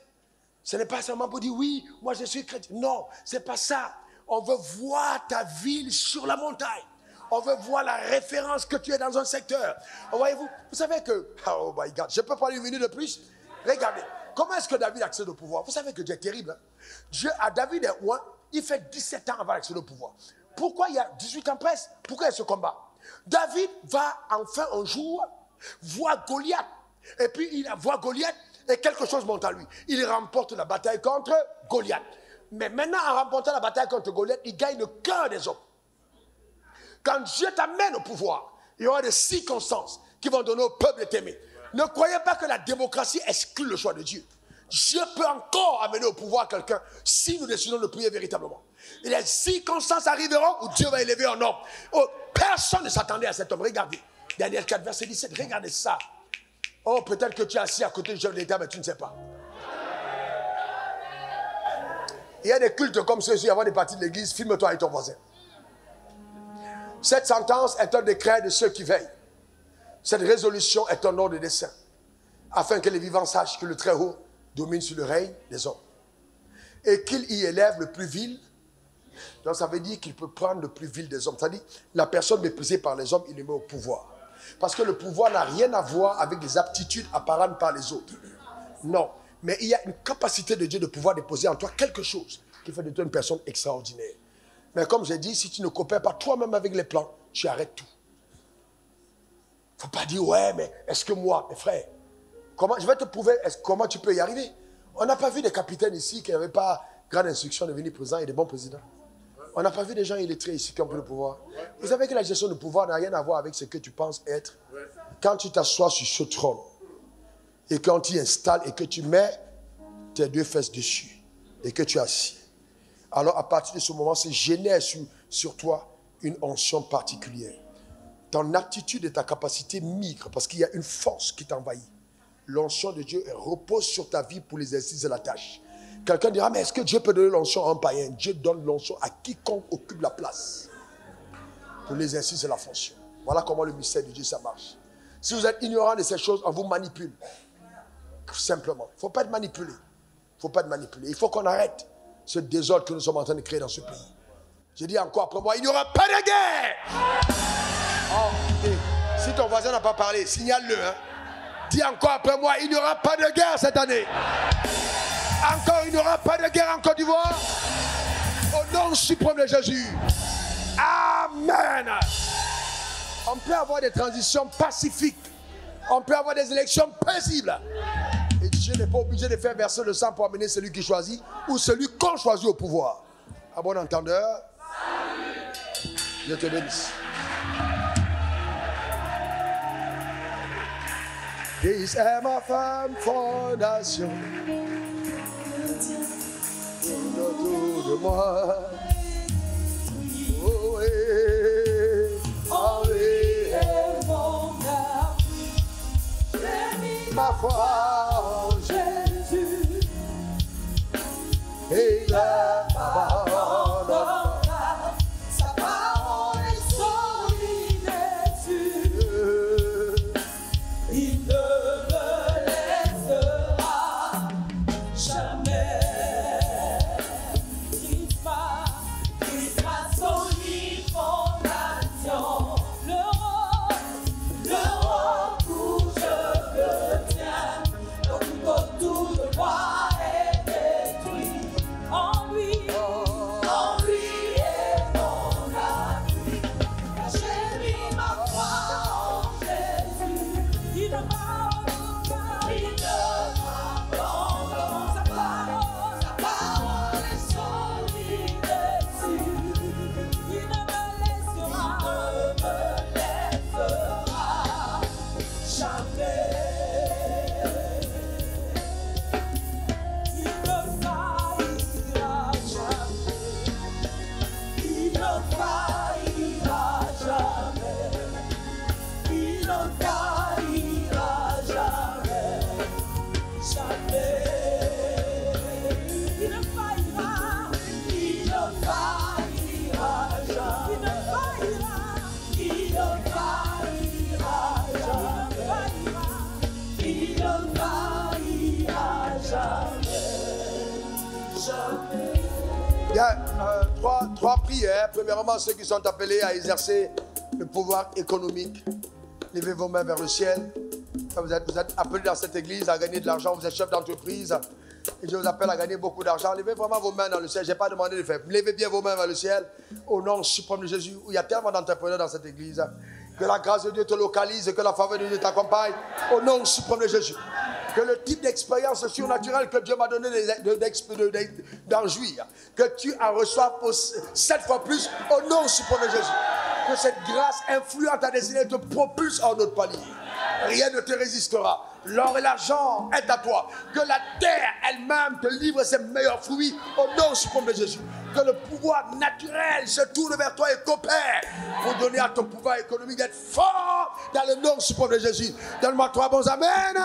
Ce n'est pas seulement pour dire, oui, moi je suis chrétien. Non, ce n'est pas ça. On veut voir ta ville sur la montagne. On veut voir la référence que tu es dans un secteur. Voyez-vous, vous savez que, oh my God, je peux parler une minute de plus. Regardez, comment est-ce que David accède au pouvoir? Vous savez que Dieu est terrible. Hein? Dieu, à David est loin, il fait 17 ans avant d'accéder au pouvoir. Pourquoi il y a 18 ans presque? Pourquoi il y a ce combat? David va enfin un jour voir Goliath. Et puis il voit Goliath et quelque chose monte à lui. Il remporte la bataille contre Goliath. Mais maintenant, en remportant la bataille contre Goliath, il gagne le cœur des hommes. Quand Dieu t'amène au pouvoir, il y aura des circonstances qui vont donner au peuple de t'aimer. Ne croyez pas que la démocratie exclut le choix de Dieu. Dieu peut encore amener au pouvoir quelqu'un si nous décidons de prier véritablement. Et les circonstances arriveront où Dieu va élever un homme. Oh, personne ne s'attendait à cet homme. Regardez. Daniel 4, verset 17. Regardez ça. Oh, peut-être que tu es assis à côté du chef de l'État, mais tu ne sais pas. Il y a des cultes comme ceux-ci avant des parties de l'église. Filme-toi avec ton voisin. Cette sentence est un décret de ceux qui veillent. Cette résolution est un ordre de dessein, afin que les vivants sachent que le Très-Haut domine sur le règne des hommes. Et qu'il y élève le plus vil. Donc ça veut dire qu'il peut prendre le plus vil des hommes. C'est-à-dire, la personne méprisée par les hommes, il le met au pouvoir. Parce que le pouvoir n'a rien à voir avec des aptitudes apparentes par les autres. Non. Mais il y a une capacité de Dieu de pouvoir déposer en toi quelque chose qui fait de toi une personne extraordinaire. Mais comme j'ai dit, si tu ne coopères pas toi-même avec les plans, tu arrêtes tout. Il ne faut pas dire, ouais, mais est-ce que moi, mes frères, je vais te prouver comment tu peux y arriver. On n'a pas vu des capitaines ici qui n'avaient pas grande instruction de devenir président et des bons présidents. On n'a pas vu des gens illettrés ici qui ont pris le pouvoir. Vous savez que la gestion du pouvoir n'a rien à voir avec ce que tu penses être. Quand tu t'assois sur ce trône et quand tu installes et que tu mets tes deux fesses dessus et que tu es assis, alors à partir de ce moment, c'est génère sur toi une onction particulière. Ton attitude et ta capacité migrent parce qu'il y a une force qui t'envahit. L'onction de Dieu repose sur ta vie pour l'exercice de la tâche. Quelqu'un dira, mais est-ce que Dieu peut donner l'onction à un païen? Dieu donne l'onction à quiconque occupe la place pour l'exercice de la fonction. Voilà comment le mystère de Dieu, ça marche. Si vous êtes ignorant de ces choses, on vous manipule. Simplement. Il ne faut pas être manipulé. Il ne faut pas être manipulé. Il faut qu'on arrête ce désordre que nous sommes en train de créer dans ce pays. Je dis encore après moi, il n'y aura pas de guerre. Oh, okay. Si ton voisin n'a pas parlé, signale-le. Hein. Dis encore après moi, il n'y aura pas de guerre cette année. Encore, il n'y aura pas de guerre en Côte d'Ivoire. Au nom suprême de Jésus. Amen. On peut avoir des transitions pacifiques. On peut avoir des élections paisibles. Et Dieu n'est pas obligé de faire verser le sang pour amener celui qui choisit ou celui qu'on choisit au pouvoir. À bon entendeur. Dieu te bénisse. This est ma femme fondation. Autour de moi. Oh, oui, ma foi en Jésus. Et la parole. Sa parole est solide et sûre. Il ne me laissera jamais. Christmas solide fondation. L'Europe où je me tiens. Tout autour de moi est détruit. En lui est mon appui. J'ai mis ma foi en Jésus. Il ne m'abandonne sa parole est solide et sûre. Il ne me laissera jamais. Il ne faillira jamais. Il ne faillira jamais. Il ne faillira jamais. Jamais. Il ne faillira. Il ne faillira jamais. Il ne faillira. Il ne faillira jamais. Il ne faillira jamais. Jamais. Il y a trois prières. Premièrement, ceux qui sont appelés à exercer le pouvoir économique. Levez vos mains vers le ciel. Vous êtes appelés dans cette église à gagner de l'argent, vous êtes chef d'entreprise. Et je vous appelle à gagner beaucoup d'argent. Levez vraiment vos mains dans le ciel. Je n'ai pas demandé de faire. Levez bien vos mains vers le ciel. Au nom suprême de Jésus. Où il y a tellement d'entrepreneurs dans cette église. Que la grâce de Dieu te localise. Que la faveur de Dieu t'accompagne. Au nom suprême de Jésus. Que le type d'expérience surnaturelle que Dieu m'a donné d'en jouir. Que tu en reçois 7 fois plus. Au nom suprême de Jésus. Que cette grâce influente ta destinée te propulse en autre palier. Rien ne te résistera. L'or et l'argent est à toi. Que la terre elle-même te livre ses meilleurs fruits au nom suprême de Jésus. Que le pouvoir naturel se tourne vers toi et coopère pour donner à ton pouvoir économique d'être fort dans le nom suprême de Jésus. Donne-moi 3 bons amen.